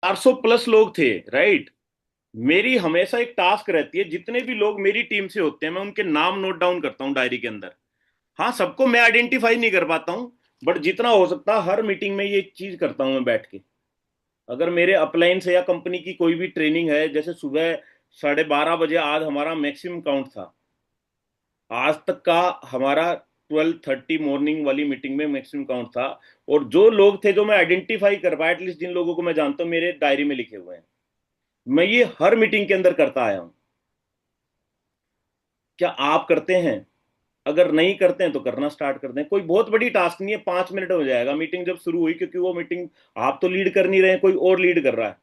400 plus लोग थे, right. मेरी हमेशा एक टास्क रहती है, जितने भी लोग मेरी टीम से होते हैं मैं उनके नाम नोट डाउन करता हूँ डायरी के अंदर। हाँ, सबको मैं आइडेंटिफाई नहीं कर पाता हूँ, बट जितना हो सकता है हर मीटिंग में ये चीज करता हूँ मैं बैठ के। अगर मेरे अपलाइन से या कंपनी की कोई भी ट्रेनिंग है, जैसे सुबह 12:30 बजे आज हमारा मैक्सिमम काउंट था, आज तक का हमारा 12:30 मॉर्निंग वाली मीटिंग में मैक्सिमम काउंट था। और जो लोग थे जो मैं आइडेंटिफाई कर पाया, एटलीस्ट जिन लोगों को मैं जानता हूँ, मेरे डायरी में लिखे हुए हैं। मैं ये हर मीटिंग के अंदर करता आया हूं। क्या आप करते हैं? अगर नहीं करते हैं तो करना स्टार्ट कर दें, कोई बहुत बड़ी टास्क नहीं है, 5 मिनट हो जाएगा मीटिंग जब शुरू हुई, क्योंकि वो मीटिंग आप तो लीड कर नहीं रहे हैं, कोई और लीड कर रहा है।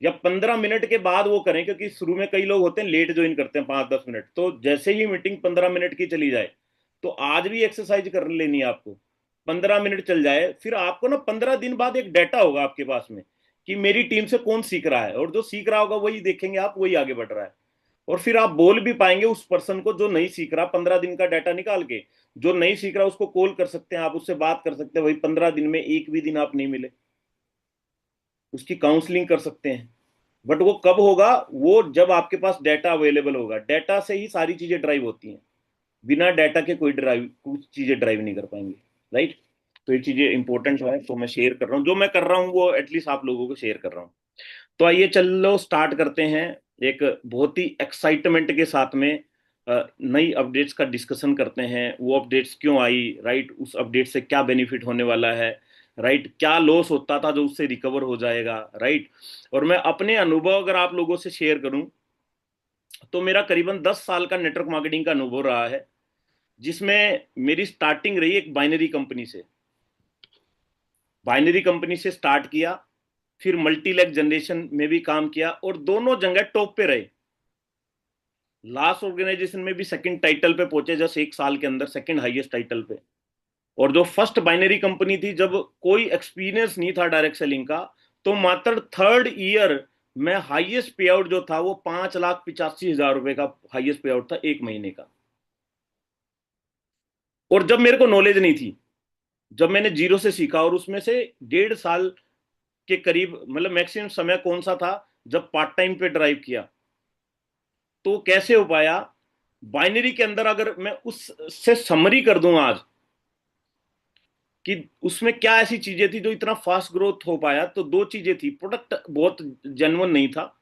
या 15 मिनट के बाद वो करें, क्योंकि शुरू में कई लोग होते हैं लेट ज्वाइन करते हैं 5-10 मिनट, तो जैसे ही मीटिंग 15 मिनट की चली जाए, तो आज भी एक्सरसाइज कर लेनी है आपको। 15 मिनट चल जाए, फिर आपको ना 15 दिन बाद एक डाटा होगा आपके पास में कि मेरी टीम से कौन सीख रहा है, और जो सीख रहा होगा वही देखेंगे आप, वही आगे बढ़ रहा है। और फिर आप बोल भी पाएंगे उस पर्सन को जो नहीं सीख रहा, 15 दिन का डाटा निकाल के। जो नहीं सीख रहा उसको कॉल कर सकते हैं आप, उससे बात कर सकते हैं, वही 15 दिन में एक भी दिन आप नहीं मिले, उसकी काउंसलिंग कर सकते हैं। बट वो कब होगा? वो जब आपके पास डाटा अवेलेबल होगा। डाटा से ही सारी चीजें ड्राइव होती हैं, बिना डाटा के कोई ड्राइव, कुछ चीजें ड्राइव नहीं कर पाएंगे, राइट। तो ये चीजें इंपॉर्टेंट है, तो मैं शेयर कर रहा हूँ, जो मैं कर रहा हूँ वो एटलीस्ट आप लोगों को शेयर कर रहा हूँ। तो आइए चलो स्टार्ट करते हैं। एक बहुत ही एक्साइटमेंट के साथ में नई अपडेट्स का डिस्कशन करते हैं। वो अपडेट्स क्यों आई, राइट, उस अपडेट से क्या बेनिफिट होने वाला है, राइट, क्या लॉस होता था जो उससे रिकवर हो जाएगा, राइट। और मैं अपने अनुभव अगर आप लोगों से शेयर करूं, तो मेरा करीबन 10 साल का नेटवर्क मार्केटिंग का अनुभव रहा है, जिसमें मेरी स्टार्टिंग रही एक बाइनरी कंपनी से। बाइनरी कंपनी से स्टार्ट किया, फिर मल्टीलेग जनरेशन में भी काम किया, और दोनों जगह टॉप पे रहे। लास्ट ऑर्गेनाइजेशन में भी सेकंड टाइटल पे पहुंचे, जस्ट 1 साल के अंदर सेकंड हाईएस्ट टाइटल पे। और जो फर्स्ट बाइनरी कंपनी थी, जब कोई एक्सपीरियंस नहीं था डायरेक्ट सेलिंग का, तो मात्र थर्ड ईयर में हाईएस्ट पे आउट जो था वो 5,85,000 रुपए का हाईएस्ट पे आउट था एक महीने का। और जब मेरे को नॉलेज नहीं थी, जब मैंने जीरो से सीखा, और उसमें से 1.5 साल के करीब, मतलब मैक्सिमम समय कौन सा था जब पार्ट टाइम पे ड्राइव किया, तो कैसे हो पाया? बाइनरी के अंदर अगर मैं उससे समरी कर दूं आज कि उसमें क्या ऐसी चीजें थी जो इतना फास्ट ग्रोथ हो पाया, तो दो चीजें थी। प्रोडक्ट बहुत जेन्युइन नहीं था,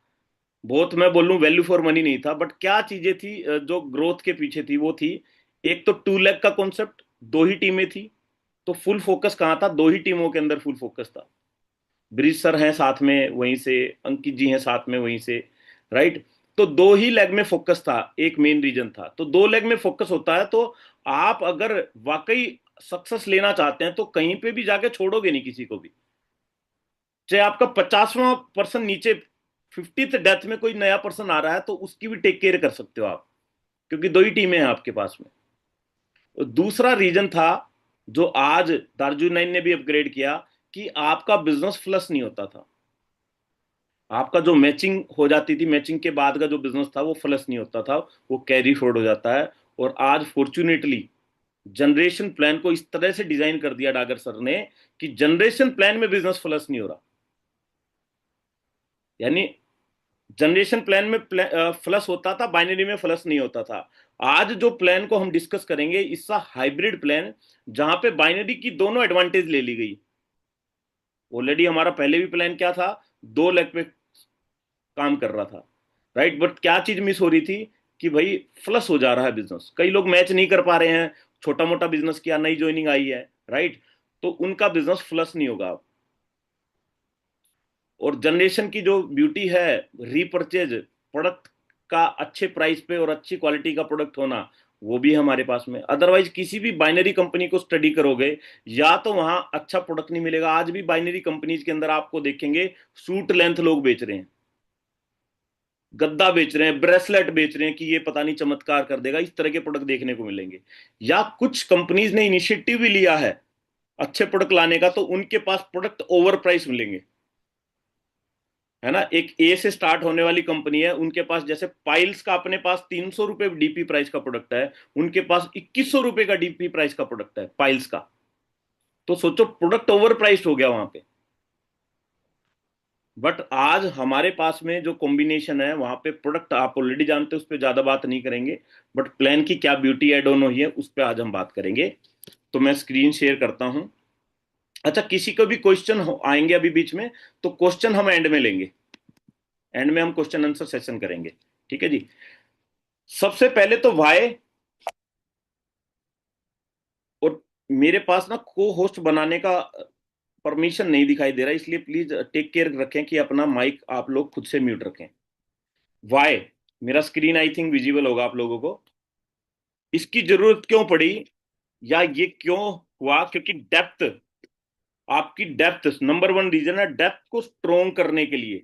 बहुत मैं बोलूं वैल्यू फॉर मनी नहीं था, बट क्या चीजें थी जो ग्रोथ के पीछे थी, वो थी एक तो 2 लाख का कॉन्सेप्ट, दो ही टीमें थी। तो फुल फोकस कहाँ था? दो ही टीमों के अंदर फुल फोकस था। ब्रिज सर हैं साथ में वहीं से, अंकित जी हैं साथ में वहीं से, राइट। तो दो ही लेग में फोकस था, एक मेन रीजन था। तो दो लेग में फोकस होता है, तो आप अगर वाकई सक्सेस लेना चाहते हैं तो कहीं पे भी जाके छोड़ोगे नहीं किसी को भी। चाहे आपका 50वां पर्सन नीचे, 50th डेथ में कोई नया पर्सन आ रहा है, तो उसकी भी टेक केयर कर सकते हो आप, क्योंकि दो ही टीमें हैं आपके पास में। दूसरा रीजन था, जो आज दार्जू नाइन ने भी अपग्रेड किया, कि आपका बिजनेस फ्लश नहीं होता था। आपका जो मैचिंग हो जाती थी, मैचिंग के बाद का जो बिजनेस था वो फ्लश नहीं होता था, वो कैरी फॉरवर्ड हो जाता है। और आज फॉर्चुनेटली जनरेशन प्लान को इस तरह से डिजाइन कर दिया डागर सर ने कि जनरेशन प्लान में बिजनेस फ्लश नहीं हो रहा। यानी जनरेशन प्लान में फ्लश होता था, बाइनरी में फ्लश नहीं होता था। आज जो प्लान को हम डिस्कस करेंगे, इसका हाइब्रिड प्लान, जहां पे बाइनरी की दोनों एडवांटेज ले ली गई। ऑलरेडी हमारा पहले भी प्लान क्या था, 2 लाख पे काम कर रहा था, राइट। बट क्या चीज मिस हो रही थी कि भाई फ्लश हो जा रहा है बिजनेस, कई लोग मैच नहीं कर पा रहे हैं, छोटा मोटा बिजनेस किया, नई ज्वाइनिंग आई है, राइट, तो उनका बिजनेस फ्लश नहीं होगा। और जनरेशन की जो ब्यूटी है, रीपरचेज प्रोडक्ट का अच्छे प्राइस पे और अच्छी क्वालिटी का प्रोडक्ट होना, वो भी हमारे पास में। अदरवाइज किसी भी बाइनरी कंपनी को स्टडी करोगे, या तो वहां अच्छा प्रोडक्ट नहीं मिलेगा। आज भी बाइनरी कंपनीज के अंदर आपको देखेंगे सूट लेंथ लोग बेच रहे हैं, गद्दा बेच रहे हैं, ब्रेसलेट बेच रहे हैं कि ये पता नहीं चमत्कार कर देगा, इस तरह के प्रोडक्ट देखने को मिलेंगे। या कुछ कंपनीज ने इनिशिएटिव भी लिया है अच्छे प्रोडक्ट लाने का, तो उनके पास प्रोडक्ट ओवर प्राइस मिलेंगे, है ना। एक ए से स्टार्ट होने वाली कंपनी है, उनके पास जैसे पाइल्स का अपने पास 300 रुपए डीपी प्राइस का प्रोडक्ट है, उनके पास 2100 रुपए का डीपी प्राइस का प्रोडक्ट है पाइल्स का। तो सोचो प्रोडक्ट ओवर प्राइस्ड हो गया वहां पे। बट आज हमारे पास में जो कॉम्बिनेशन है वहां पे प्रोडक्ट आप ऑलरेडी जानते हो, उस पर ज्यादा बात नहीं करेंगे। बट प्लान की क्या ब्यूटी एड ऑन हुई है उस पर आज हम बात करेंगे। तो मैं स्क्रीन शेयर करता हूं। अच्छा, किसी को भी क्वेश्चन आएंगे अभी बीच में, तो क्वेश्चन हम एंड में लेंगे। एंड में हम क्वेश्चन आंसर सेशन करेंगे। ठीक है जी। सबसे पहले तो वाई, और मेरे पास ना को होस्ट बनाने का परमिशन नहीं दिखाई दे रहा, इसलिए प्लीज टेक केयर रखें कि अपना माइक आप लोग खुद से म्यूट रखें। वाई, मेरा स्क्रीन आई थिंक विजिबल होगा आप लोगों को। इसकी जरूरत क्यों पड़ी, या ये क्यों हुआ? क्योंकि डेप्थ, आपकी डेप्थ नंबर वन रीजन है। डेप्थ को स्ट्रोंग करने के लिए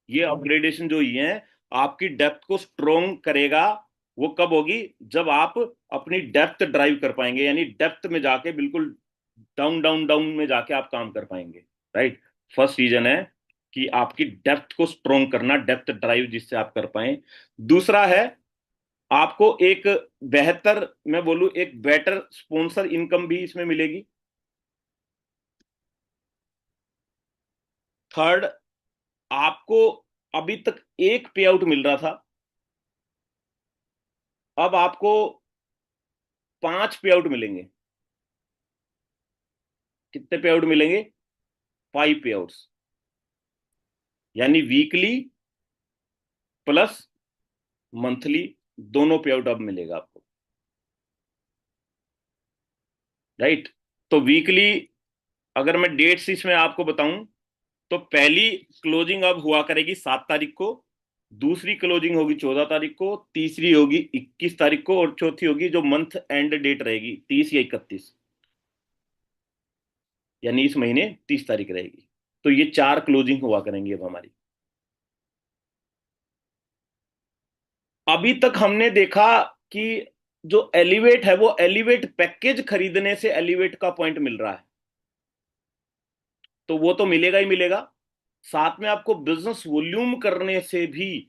ये अपग्रेडेशन जो हुई है, आपकी डेप्थ को स्ट्रोंग करेगा। वो कब होगी? जब आप अपनी डेप्थ ड्राइव कर पाएंगे, यानी डेप्थ में जाके बिल्कुल डाउन डाउन डाउन में जाके आप काम कर पाएंगे। राइट। फर्स्ट रीजन है कि आपकी डेप्थ को स्ट्रोंग करना, डेप्थ ड्राइव जिससे आप कर पाए। दूसरा है आपको एक बेहतर, मैं बोलूं एक बेटर स्पॉन्सर इनकम भी इसमें मिलेगी। थर्ड, आपको अभी तक एक पे आउट मिल रहा था, अब आपको 5 पे आउट मिलेंगे। कितने पे आउट मिलेंगे? 5 पे आउट्स, यानी वीकली प्लस मंथली, दोनों पे आउट अब मिलेगा आपको। राइट। तो वीकली, अगर मैं डेट्स इसमें आपको बताऊं, तो पहली क्लोजिंग अब हुआ करेगी 7 तारीख को, दूसरी क्लोजिंग होगी 14 तारीख को, तीसरी होगी 21 तारीख को, और चौथी होगी जो मंथ एंड डेट रहेगी 30 या 31, यानी इस महीने 30 तारीख रहेगी। तो ये 4 क्लोजिंग हुआ करेंगी अब हमारी। अभी तक हमने देखा कि जो एलिवेट है वो एलिवेट पैकेज खरीदने से एलिवेट का पॉइंट मिल रहा है, तो वो तो मिलेगा ही मिलेगा। साथ में आपको बिजनेस वॉल्यूम करने से भी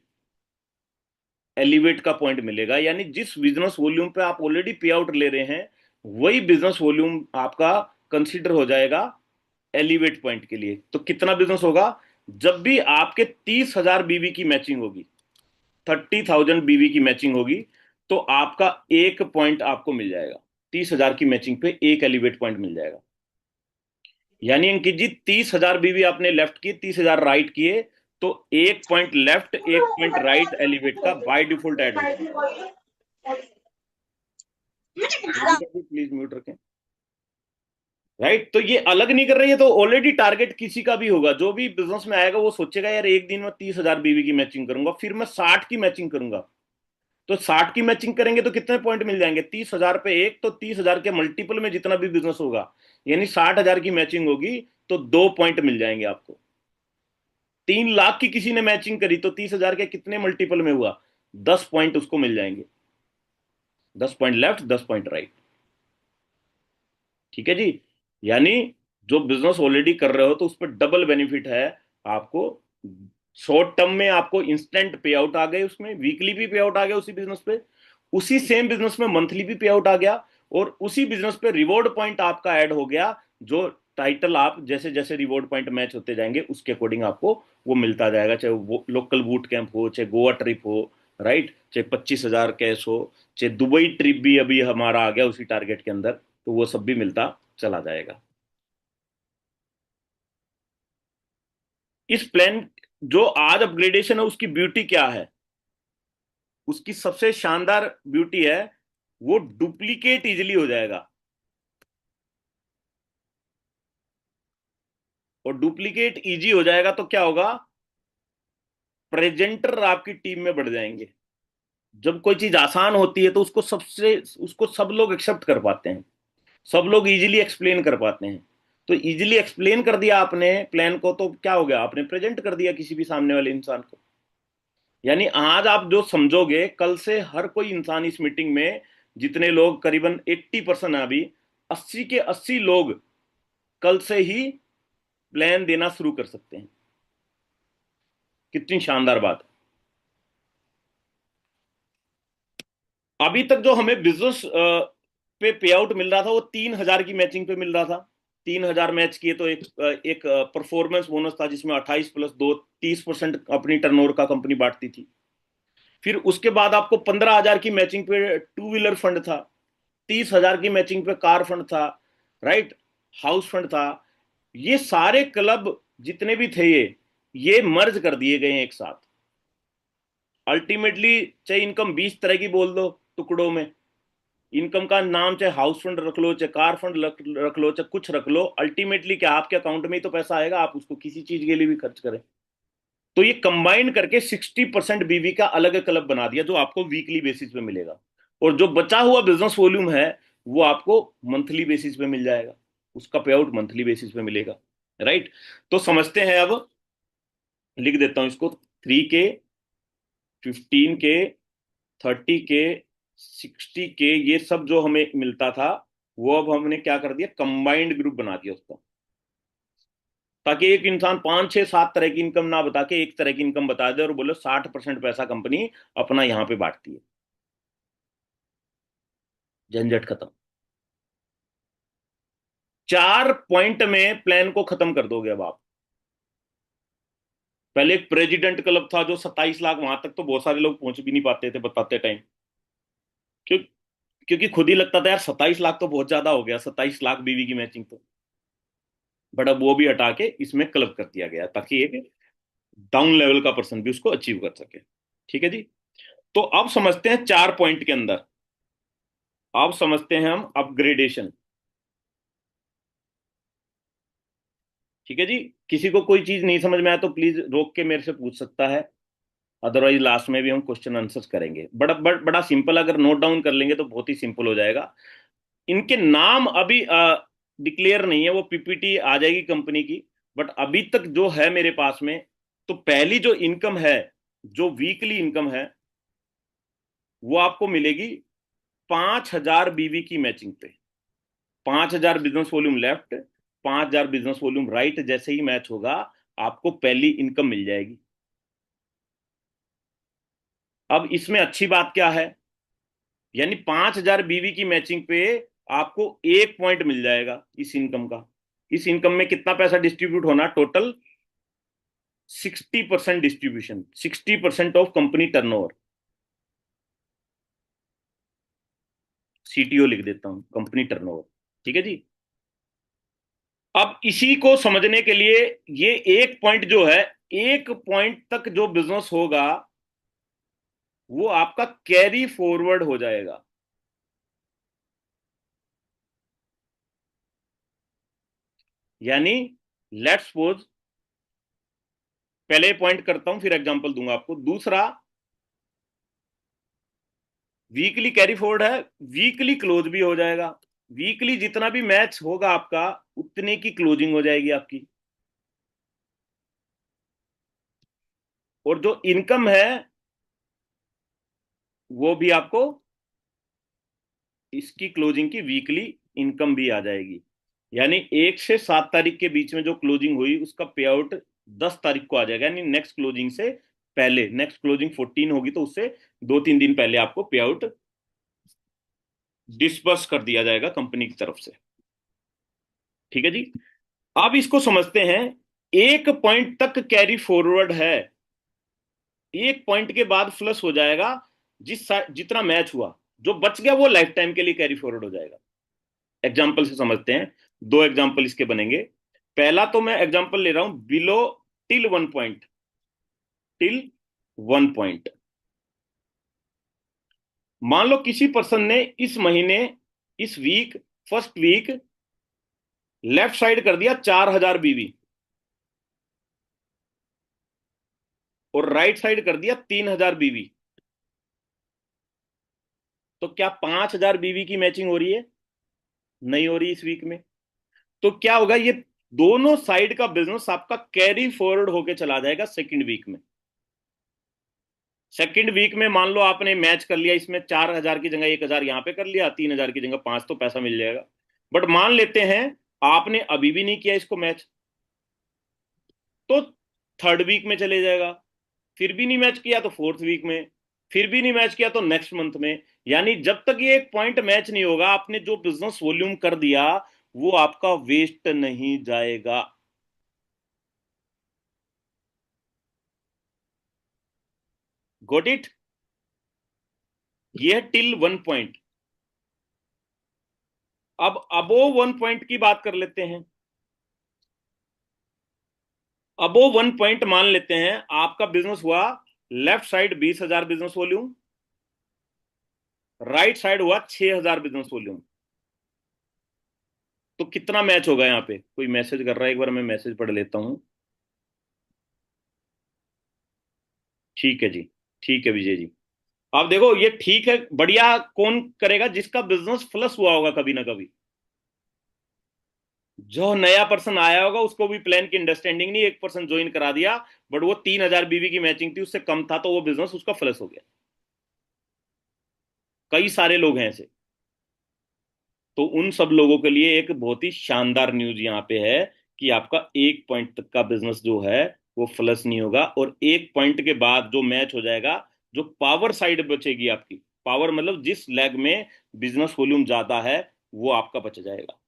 एलिवेट का पॉइंट मिलेगा, यानी जिस बिजनेस वॉल्यूम पे आप ऑलरेडी पे आउट ले रहे हैं, वही बिजनेस वॉल्यूम आपका कंसीडर हो जाएगा एलिवेट पॉइंट के लिए। तो कितना बिजनेस होगा? जब भी आपके 30,000 बीवी की मैचिंग होगी, 30,000 बीवी की मैचिंग होगी, तो आपका एक पॉइंट आपको मिल जाएगा। 30,000 की मैचिंग पे एक एलिवेट पॉइंट मिल जाएगा। यानी अंकित जी, 30,000 बीवी आपने लेफ्ट किए, 30,000 राइट किए, तो एक पॉइंट लेफ्ट एक पॉइंट राइट एलिवेट का बाय डिफॉल्ट ऐड होगा। प्लीज म्यूट रखें। राइट। तो ये अलग नहीं कर रही है, तो ऑलरेडी टारगेट किसी का भी होगा, जो भी बिजनेस में आएगा वो सोचेगा यार एक दिन में 30,000 बीवी की मैचिंग करूंगा, फिर मैं 60 की मैचिंग करूंगा। तो 60 की मैचिंग करेंगे तो कितने पॉइंट मिल जाएंगे? 30,000 पे एक, तो 30,000 के मल्टीपल में जितना भी बिजनेस होगा, यानी 60,000 की मैचिंग होगी, तो 2 पॉइंट मिल जाएंगे आपको। 3 लाख की किसी ने मैचिंग करी, तो 30,000 के कितने मल्टीपल में हुआ? 10 पॉइंट उसको मिल जाएंगे। 10 पॉइंट लेफ्ट, 10 पॉइंट राइट। ठीक है जी। यानी जो बिजनेस ऑलरेडी कर रहे हो तो उस पर डबल बेनिफिट है आपको। शॉर्ट टर्म में आपको इंस्टेंट पे आउट आ गए, उसमें वीकली भी पे आउट आ गया उसी बिजनेस पे, उसी सेम बिजनेस में मंथली भी पे आउट आ गया, और उसी बिजनेस पे रिवॉर्ड पॉइंट आपका ऐड हो गया। जो टाइटल आप जैसे जैसे रिवॉर्ड पॉइंट मैच होते जाएंगे उसके अकॉर्डिंग आपको वो मिलता जाएगा, चाहे वो लोकल बूट कैंप हो, चाहे गोवा ट्रिप हो, राइट, चाहे 25,000 कैश हो, चाहे दुबई ट्रिप भी अभी हमारा आ गया उसी टारगेट के अंदर, तो वो सब भी मिलता चला जाएगा। इस प्लान जो आज अपग्रेडेशन है उसकी ब्यूटी क्या है? उसकी सबसे शानदार ब्यूटी है वो डुप्लीकेट इजिली हो जाएगा। और डुप्लीकेट इजी हो जाएगा तो क्या होगा? प्रेजेंटर आपकी टीम में बढ़ जाएंगे। जब कोई चीज आसान होती है तो उसको सब लोग एक्सेप्ट कर पाते हैं, सब लोग इजीली एक्सप्लेन कर पाते हैं। तो इजीली एक्सप्लेन कर दिया आपने प्लान को, तो क्या हो गया? आपने प्रेजेंट कर दिया किसी भी सामने वाले इंसान को। यानी आज आप जो समझोगे, कल से हर कोई इंसान इस मीटिंग में, जितने लोग करीबन 80% है अभी, 80 के 80 लोग कल से ही प्लान देना शुरू कर सकते हैं। कितनी शानदार बात है। अभी तक जो हमें बिजनेस पे पे आउट मिल रहा था वो 3,000 की मैचिंग पे मिल रहा था, 3,000 मैच किए तो एक परफॉर्मेंस बोनस था जिसमें 28+2 30% अपनी टर्नओवर का कंपनी बांटती थी। फिर उसके बाद आपको 15,000 की मैचिंग पे टू व्हीलर फंड था, 30,000 की मैचिंग पे कार फंड था, राइट, हाउस फंड था। ये सारे क्लब जितने भी थे ये मर्ज कर दिए गए हैं एक साथ। अल्टीमेटली चाहे इनकम 20 तरह की बोल दो टुकड़ों में, इनकम का नाम चाहे हाउस फंड रख लो, चाहे कार फंड रख लो, चाहे कुछ रख लो, अल्टीमेटली क्या आपके अकाउंट में ही तो पैसा आएगा, आप उसको किसी चीज के लिए भी खर्च करें। तो ये कंबाइन करके 60% बीवी का अलग क्लब बना दिया जो आपको वीकली बेसिस पे मिलेगा, और जो बचा हुआ बिजनेस वॉल्यूम है वो आपको मंथली बेसिस पे मिल जाएगा, उसका पे आउट मंथली बेसिस पे मिलेगा, राइट। तो समझते हैं अब, लिख देता हूं इसको, 3K, 15K, 30K, 60K, ये सब जो हमें मिलता था वो अब हमने क्या कर दिया, कंबाइंड ग्रुप बना दिया उसका, ताकि एक इंसान 5 6 7 तरह की इनकम ना बता के एक तरह की इनकम बता दे और बोले 60% पैसा कंपनी अपना यहां पे बांटती है। झंझट खत्म। 4 पॉइंट में प्लान को खत्म कर दोगे अब आप। पहले एक प्रेसिडेंट क्लब था जो 27 लाख, वहां तक तो बहुत सारे लोग पहुंच भी नहीं पाते थे बताते टाइम, क्यों? क्योंकि खुद ही लगता था यार 27 लाख तो बहुत ज्यादा हो गया, 27 लाख बीवी की मैचिंग तो। बट अब वो भी हटा के इसमें क्लब कर दिया गया ताकि एक डाउन लेवल का पर्सन भी उसको अचीव कर सके। ठीक है जी। तो अब समझते हैं 4 पॉइंट के अंदर, अब समझते हैं हम अपग्रेडेशन। ठीक है जी। किसी को कोई चीज नहीं समझ में आया तो प्लीज रोक के मेरे से पूछ सकता है, अदरवाइज लास्ट में भी हम क्वेश्चन आंसर्स करेंगे। बड़ा सिंपल, अगर नोट डाउन कर लेंगे तो बहुत ही सिंपल हो जाएगा। इनके नाम अभी डिक्लेयर नहीं है, वो पीपीटी आ जाएगी कंपनी की। बट अभी तक जो है मेरे पास में, तो पहली जो इनकम है, जो वीकली इनकम है, वो आपको मिलेगी 5,000 बीवी की मैचिंग पे। 5,000 business volume left, 5,000 business volume right, जैसे ही मैच होगा आपको पहली इनकम मिल जाएगी। अब इसमें अच्छी बात क्या है, यानी 5,000 बीवी की मैचिंग पे आपको 1 पॉइंट मिल जाएगा इस इनकम का। इस इनकम में कितना पैसा डिस्ट्रीब्यूट होना total, 60% distribution, 60% of company turnover. CTO लिख देता हूं, कंपनी टर्नओवर। ठीक है जी। अब इसी को समझने के लिए, ये 1 पॉइंट जो है, 1 पॉइंट तक जो बिजनेस होगा वो आपका कैरी फॉरवर्ड हो जाएगा। यानी लेट्स सपोज, पहले पॉइंट करता हूं फिर एग्जांपल दूंगा आपको। दूसरा, वीकली कैरी फॉरवर्ड है, वीकली क्लोज भी हो जाएगा। वीकली जितना भी मैच होगा आपका, उतने की क्लोजिंग हो जाएगी आपकी। और जो इनकम है वो भी आपको इसकी क्लोजिंग की वीकली इनकम भी आ जाएगी। यानी 1 से 7 तारीख के बीच में जो क्लोजिंग हुई उसका पे आउट 10 तारीख को आ जाएगा, यानी नेक्स्ट क्लोजिंग से पहले। नेक्स्ट क्लोजिंग 14 होगी तो उससे 2 3 दिन पहले आपको पे आउट डिस्पर्स कर दिया जाएगा कंपनी की तरफ से। ठीक है जी। अब इसको समझते हैं, 1 पॉइंट तक कैरी फॉरवर्ड है, 1 पॉइंट के बाद फ्लश हो जाएगा। जितना मैच हुआ, जो बच गया वो लाइफ टाइम के लिए कैरी फॉरवर्ड हो जाएगा। एग्जाम्पल से समझते हैं, 2 एग्जाम्पल इसके बनेंगे। पहला तो मैं एग्जाम्पल ले रहा हूं below till 1 point, till 1 point. मान लो किसी पर्सन ने इस महीने, इस week, first week, left side कर दिया 4,000 बीवी और राइट साइड कर दिया 3,000 बीवी। तो क्या 5,000 बीवी की मैचिंग हो रही है? नहीं हो रही इस वीक में। तो क्या होगा, ये दोनों साइड का बिजनेस आपका कैरी फॉरवर्ड होके चला जाएगा सेकंड वीक में। सेकंड वीक में मान लो आपने मैच कर लिया, इसमें 4,000 की जगह 1,000 यहां पे कर लिया, 3,000 की जगह 5, तो पैसा मिल जाएगा। बट मान लेते हैं आपने अभी भी नहीं किया इसको मैच, तो थर्ड वीक में चले जाएगा। फिर भी नहीं मैच किया तो फोर्थ वीक में, फिर भी नहीं मैच किया तो नेक्स्ट मंथ में। यानी जब तक ये 1 पॉइंट मैच नहीं होगा, आपने जो बिजनेस वॉल्यूम कर दिया वो आपका वेस्ट नहीं जाएगा। Got it? ये है टिल 1 पॉइंट। अब अबो 1 पॉइंट की बात कर लेते हैं। अबो 1 पॉइंट मान लेते हैं आपका बिजनेस हुआ, left side 20,000 business volume, right side हुआ 6,000 बिजनेस वॉल्यूम। तो कितना मैच होगा? यहाँ पे कोई मैसेज कर रहा है, एक बार मैं मैसेज पढ़ लेता हूं। ठीक है जी, ठीक है विजय जी। आप देखो, ये ठीक है, बढ़िया कौन करेगा? जिसका बिजनेस प्लस हुआ होगा कभी ना कभी। जो नया पर्सन आया होगा उसको भी प्लान की अंडरस्टैंडिंग नहीं, एक पर्सन ज्वाइन करा दिया, बट वो 3,000 बीवी की मैचिंग थी, उससे कम था, तो वो बिजनेस उसका प्लस हो गया। कई सारे लोग हैं ऐसे। तो उन सब लोगों के लिए एक बहुत ही शानदार न्यूज यहाँ पे है कि आपका 1 पॉइंट तक का बिजनेस जो है वो प्लस नहीं होगा, और 1 पॉइंट के बाद जो मैच हो जाएगा, जो पावर साइड बचेगी आपकी, पावर मतलब जिस लेग में बिजनेस वॉल्यूम ज्यादा है, वो आपका बच जाएगा।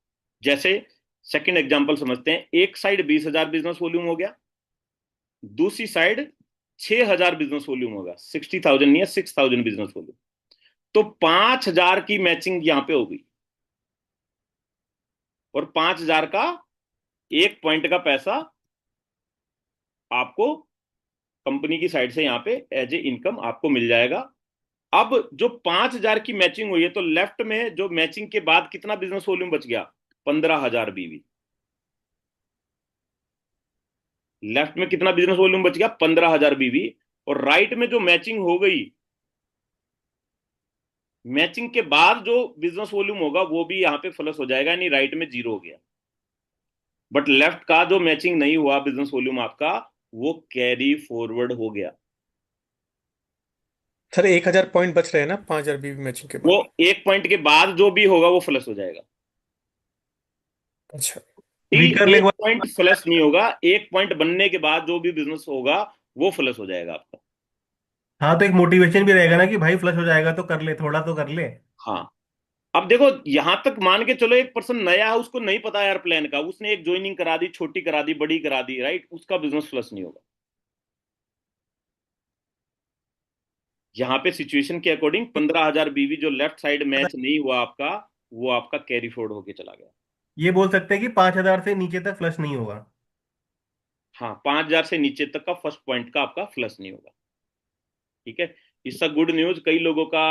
जैसे सेकंड एग्जांपल समझते हैं। एक साइड 20,000 बिजनेस वॉल्यूम हो गया, दूसरी साइड 6,000 बिजनेस वॉल्यूम होगा, 60,000 नहीं है, 6,000 बिजनेस वॉल्यूम। तो 5,000 की मैचिंग यहां पे होगी, और 5,000 का 1 पॉइंट का पैसा आपको कंपनी की साइड से यहाँ पे एज ए इनकम आपको मिल जाएगा। अब जो 5,000 की मैचिंग हुई है, तो लेफ्ट में जो मैचिंग के बाद कितना बिजनेस वॉल्यूम बच गया? 15,000 बीवी। लेफ्ट में कितना बिजनेस वॉल्यूम बच गया? 15,000 बीवी। और राइट में जो मैचिंग हो गई, मैचिंग के बाद जो बिजनेस वॉल्यूम होगा वो भी यहाँ पे प्लस हो जाएगा, यानी राइट में जीरो हो गया। बट लेफ्ट का जो मैचिंग नहीं हुआ बिजनेस वॉल्यूम आपका, वो कैरी फॉरवर्ड हो गया। सर 1,000 पॉइंट बच रहे हैं ना 5,000 बीवी मैचिंग के वो बाद? 1 पॉइंट के बाद जो भी होगा वो प्लस हो जाएगा। अच्छा। टिल वीक करने के एक बाद। पॉइंट प्लस नहीं होगा, 1 पॉइंट बनने के बाद जो भी बिजनेस होगा वो प्लस हो जाएगा आपका। हाँ, तो एक मोटिवेशन भी रहेगा ना कि भाई फ्लश हो जाएगा तो कर ले, थोड़ा तो कर ले। हाँ। अब देखो, यहां तक मान के चलो, एक पर्सन नया है, उसको नहीं पता यार प्लान का, उसने एक ज्वाइनिंग करा दी, छोटी करा दी, बड़ी करा दी, राइट, उसका बिजनेस प्लस नहीं होगा। यहाँ पे सिचुएशन के अकॉर्डिंग 15,000 बीवी जो लेफ्ट साइड मैच नहीं हुआ आपका, वो आपका कैरी फोर्ड होके चला गया। ये बोल सकते हैं कि 5,000 से नीचे तक फ्लश नहीं होगा। हाँ, 5,000 से नीचे तक का फर्स्ट पॉइंट का आपका प्लस नहीं होगा। ठीक है। इसका गुड न्यूज, कई लोगों का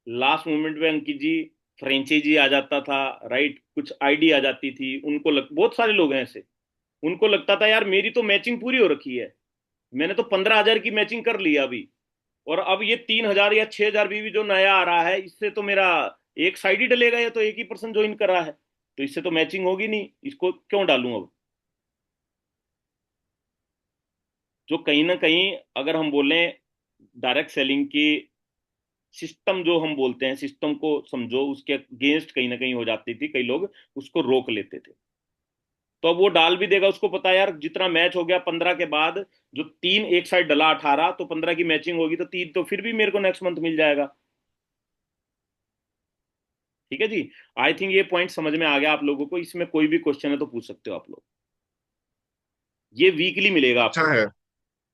लास्ट मोमेंट में अंकित जी फ्रेंचाइजी आ जाता था, राइट, कुछ आईडी आ जाती थी, बहुत सारे लोग हैं ऐसे। उनको लगता था यार मेरी तो मैचिंग पूरी हो रखी है, मैंने तो 15,000 की मैचिंग कर ली अभी, और अब ये 3,000 या 6,000 भी जो नया आ रहा है, इससे तो मेरा एक साइड ही डलेगा, ये तो एक ही पर्सन ज्वाइन कर रहा है, तो इससे तो मैचिंग होगी नहीं, इसको क्यों डालूं अब? जो कहीं ना कहीं, अगर हम बोलें डायरेक्ट सेलिंग की सिस्टम, जो हम बोलते हैं सिस्टम को समझो, उसके अगेंस्ट कहीं ना कहीं हो जाती थी, कई लोग उसको रोक लेते थे। तो अब वो डाल भी देगा, उसको पता है यार जितना मैच हो गया 15 के बाद, जो तीन एक साइड डला 18, तो 15 की मैचिंग होगी, तो तीन तो फिर भी मेरे को नेक्स्ट मंथ मिल जाएगा। ठीक है जी। आई थिंक ये पॉइंट समझ में आ गया आप लोगों को। इसमें कोई भी क्वेश्चन है तो पूछ सकते हो आप लोग। ये वीकली मिलेगा अच्छा आपको। है।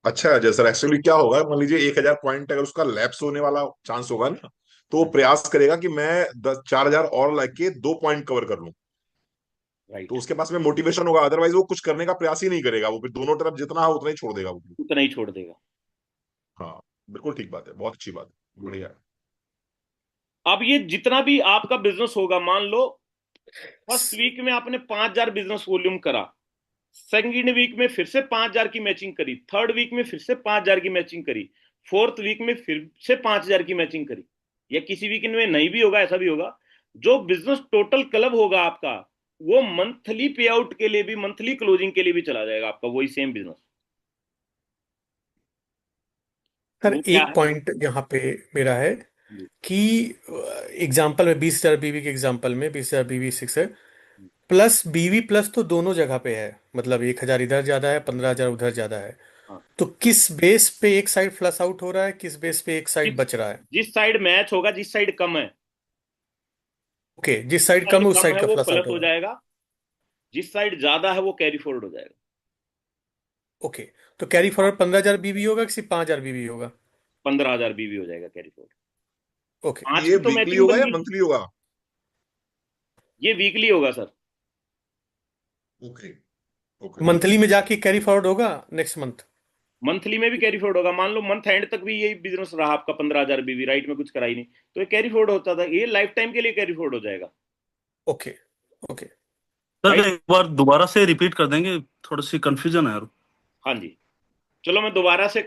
अच्छा है, जैसे एक्चुअली क्या होगा, मान लीजिए 1,000 पॉइंट अगर उसका लैप्स होने वाला चांस होगा ना, तो वो प्रयास करेगा कि मैं 4,000 और लाके 2 पॉइंट कवर कर लूं। तो राइट। उसके पास में मोटिवेशन होगा, अदरवाइज वो कुछ करने का प्रयास ही नहीं करेगा, वो फिर दोनों तरफ जितना है उतना ही छोड़ देगा वो। उतना ही छोड़ देगा। हाँ, बिल्कुल ठीक बात है, बहुत अच्छी बात है, बढ़िया है। अब ये जितना भी आपका बिजनेस होगा, मान लो फर्स्ट वीक में आपने 5,000 बिजनेस वॉल्यूम करा, सेकंड वीक में फिर से 5,000 की मैचिंग करी, थर्ड वीक में फिर से 5,000 की मैचिंग करी, फोर्थ वीक में फिर से 5,000 की मैचिंग करी, या किसी वीक में नहीं भी होगा, ऐसा भी होगा, जो बिजनेस टोटल क्लब होगा आपका, वो मंथली पे आउट के लिए भी, मंथली क्लोजिंग के लिए भी चला जाएगा आपका, वही सेम बिजनेस। सर वो क्या एक है? पॉइंट यहाँ पे मेरा है कि एग्जाम्पल में 20,000 बीवी के एग्जाम्पल में 20,000 बीवी सिक्स है, प्लस बीवी प्लस तो दोनों जगह पे है, मतलब 1,000 इधर ज्यादा है, 15,000 उधर ज्यादा है। हाँ। तो किस बेस पे एक साइड फ्लश आउट हो रहा है, किस बेस पे एक साइड जिस बच रहा है? जिस साइड मैच होगा, जिस साइड कम है, ओके, जिस जिस साइड कम साइड है उस कम साइड है का वो फ्लश आउट प्लस हो होगा। जाएगा, जिस साइड ज्यादा है वो कैरी फॉरवर्ड हो जाएगा। ओके, तो कैरी फॉरवर्ड 15,000 बीवी होगा कि सिर्फ 5,000 बीवी होगा? 15,000 बीवी हो जाएगा कैरी फॉरवर्ड। ओके। 5 ये की तो वीकली मैचिंग होगा बन या गई। मंथली होगा? ये वीकली होगा सर। Okay okay. मंथली में जाके कैरी फॉरवर्ड होगा नेक्स्ट मंथ? मंथली में भी कैरी फॉरवर्ड होगा। मान लो मंथ एंड तक भी यही बिजनेस रहा आपका, 15,000 बीवी, राइट में कुछ करा ही नहीं, तो ये कैरी फॉरवर्ड होता था। ये लाइफ टाइम के लिए कैरी फॉरवर्ड हो जाएगा। Okay okay. Sir right. एक बार दोबारा से रिपीट कर देंगे, थोड़ी सी कंफ्यूजन है यार। हाँ जी, चलो मैं दोबारा से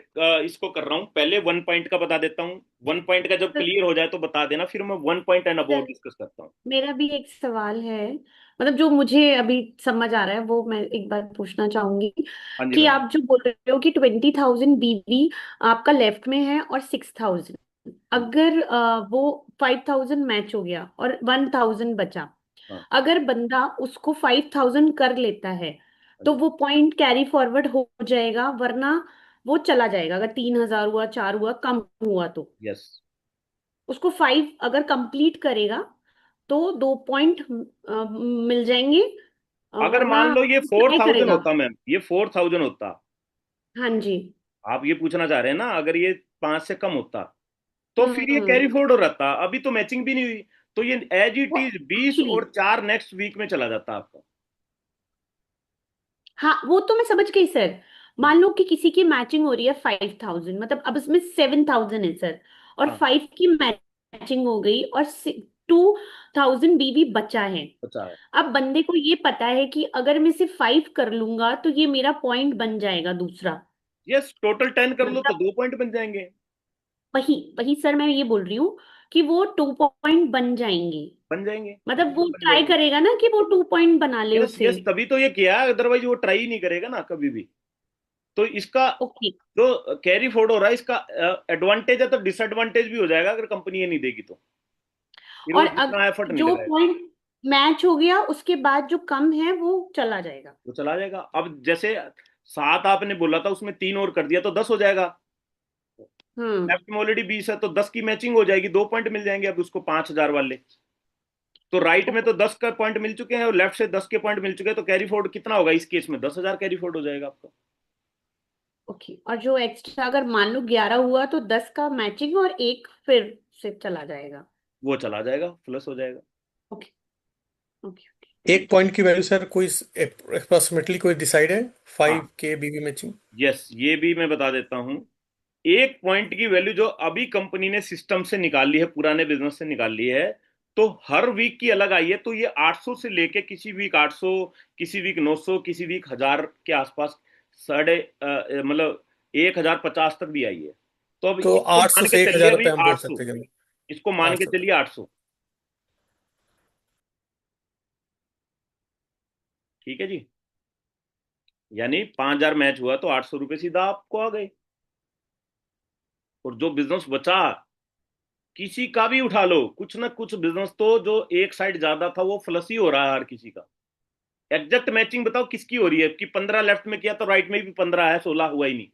इसको कर रहा हूँ। पहले 1 पॉइंट का बता देता हूँ। 1 पॉइंट का जब सर क्लियर हो जाए तो बता देना, फिर मैं 1 point and about sir, discuss करता हूँ। मेरा भी एक सवाल है, मतलब जो मुझे अभी समझ आ रहा है वो मैं एक बार पूछना चाहूंगी हाँ जी कि मैम। आप जो बोल रहे हो कि 20,000 बीवी आपका लेफ्ट में है और 6,000, अगर वो 5,000 मैच हो गया और 1,000 बचा, हाँ अगर बंदा उसको 5,000 कर लेता है हाँ तो जी। वो पॉइंट कैरी फॉरवर्ड हो जाएगा, वरना वो चला जाएगा। अगर 3,000 हुआ, 4 हुआ, कम हुआ तो यस। उसको 5 अगर कंप्लीट करेगा तो 2 पॉइंट मिल जाएंगे, अगर वरना मान लो ये ट्राई 4,000 करेगा। होता मैम, ये 4,000 होता, हाँ जी। आप ये पूछना चाह रहे हैं ना, अगर ये 5 से कम होता तो फिर ये कैरी हम्म। फॉरवर्ड हो रहता। अभी तो मैचिंग भी नहीं हुई, तो ये एज इट वो इज 20 एक्चुअली, और 4 नेक्स्ट वीक में चला जाता आपका। हाँ वो तो मैं समझ गई सर। मान लो कि किसी की मैचिंग हो रही है 5,000, मतलब अब इसमें 7,000 है सर, और हाँ 5 की मैचिंग हो गई और 2,000 बीवी बचा है। बचा है। अब बंदे को ये पता है कि अगर मैं सिर्फ 5 कर लूंगा तो ये मेरा पॉइंट बन जाएगा दूसरा, यस, टोटल 10 कर लो तो मतलब 2 पॉइंट बन जाएंगे। वही वही सर मैं ये बोल रही हूँ कि वो 2 पॉइंट बन जाएंगे। बन जाएंगे, मतलब वो बिल्कुल बन ट्राई जाएंगे। करेगा ना कि वो 2 पॉइंट बना ले यस उसे। यस, तभी तो ये किया है, अदरवाइज वो ट्राई नहीं करेगा ना कभी भी। तो इसका ओके। जो कैरी फॉरवर्ड हो रहा है, इसका एडवांटेज है तो डिसएडवांटेज भी हो जाएगा अगर कंपनी ये नहीं देगी तो। फिर वो और जितना एफर्ट नहीं जो लगाएगा पॉइंट मैच हो गया उसके बाद जो कम है वो चला जाएगा। वो चला जाएगा। अब जैसे 7 आपने बोला था, उसमें 3 और कर दिया तो 10 हो जाएगा। हम्म। लेफ्ट में ऑलरेडी 20 है तो 10 की मैचिंग हो जाएगी, 2 पॉइंट मिल जाएंगे अब उसको 5,000 वाले। तो राइट में तो 10 का पॉइंट मिल चुके हैं और लेफ्ट से 10 के पॉइंट मिल चुके हैं, तो कैरी फॉरवर्ड कितना होगा इस केस में? 10,000 कैरी फॉरवर्ड हो जाएगा आपका। ओके, और जो एक्स्ट्रा अगर मान लो 11 हुआ तो 10 का मैचिंग और एक फिर से चला जाएगा। वो चला जाएगा, प्लस हो जाएगा। Okay okay. एक पॉइंट की वैल्यू सर कोई अप्रोक्सीमेटली कोई डिसाइड है? हाँ 5K बीवी मैचिंग? यस, ये भी मैं बता देता हूँ। एक पॉइंट की वैल्यू जो अभी कंपनी ने सिस्टम से निकाल ली है, पुराने बिजनेस से निकाल ली है, तो हर वीक की अलग आई है। तो ये 800 से लेके किसी वीक 800, किसी वीक 900, किसी वीक 1,000 के आसपास, साढ़े मतलब 1,050 तक भी आई है। तो अब तो इसको 800 मान के से चलिए 1,000 अभी रुपये हम बोल 800, सकते हैं? इसको मान के 800 तक। चलिए 800। ठीक है जी, यानी 5,000 मैच हुआ तो 800 रुपये सीधा आपको आ गए। और जो बिजनेस बचा, किसी का भी उठा लो, कुछ ना कुछ बिजनेस तो जो एक साइड ज्यादा था वो फ्लस ही हो रहा है हर किसी का। एग्जैक्ट मैचिंग बताओ किसकी हो रही है कि 15 लेफ्ट में किया तो राइट में भी 15 है, 16 हुआ ही नहीं।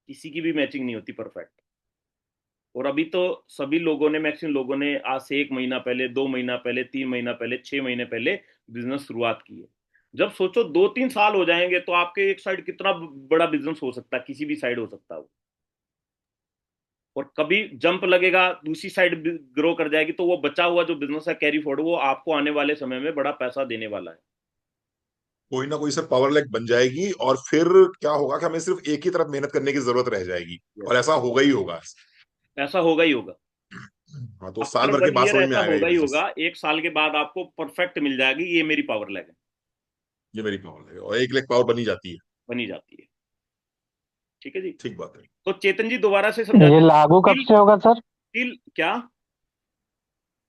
किसी की भी मैचिंग नहीं होती परफेक्ट। और अभी तो सभी लोगों ने, मैक्सिमम लोगों ने आज से 1 महीना पहले, 2 महीना पहले, 3 महीना पहले, 6 महीने पहले बिजनेस शुरुआत की है। जब सोचो 2-3 साल हो जाएंगे तो आपके एक साइड कितना बड़ा बिजनेस हो सकता है, किसी भी साइड हो सकता है वो। और कभी जंप लगेगा, दूसरी साइड ग्रो कर जाएगी, तो वो बचा हुआ जो बिजनेस है कैरी फॉरवर्ड, वो आपको आने वाले समय में बड़ा पैसा देने वाला है। कोई ना कोई सर पावर लैग बन जाएगी, और फिर क्या होगा कि हमें सिर्फ एक ही तरफ मेहनत करने की जरूरत रह जाएगी, और Yes. ऐसा होगा ही होगा। ऐसा होगा ही होगा। हाँ, तो साल आफ्टर भर के 1 बाद ईयर समझ में ऐसा आएगा ये होगा ही बिजनेस। होगा। 1 साल के बाद आपको परफेक्ट मिल जाएगी, ये मेरी पावर लैग है, ये मेरी पावर लैग है, और 1 लाख पावर बनी जाती है। बनी जाती है। ठीक है जी। ठीक बात है। तो चेतन जी दोबारा से समझा ये दीजिए। लागू कब स्टील, से होगा सर? स्टील क्या?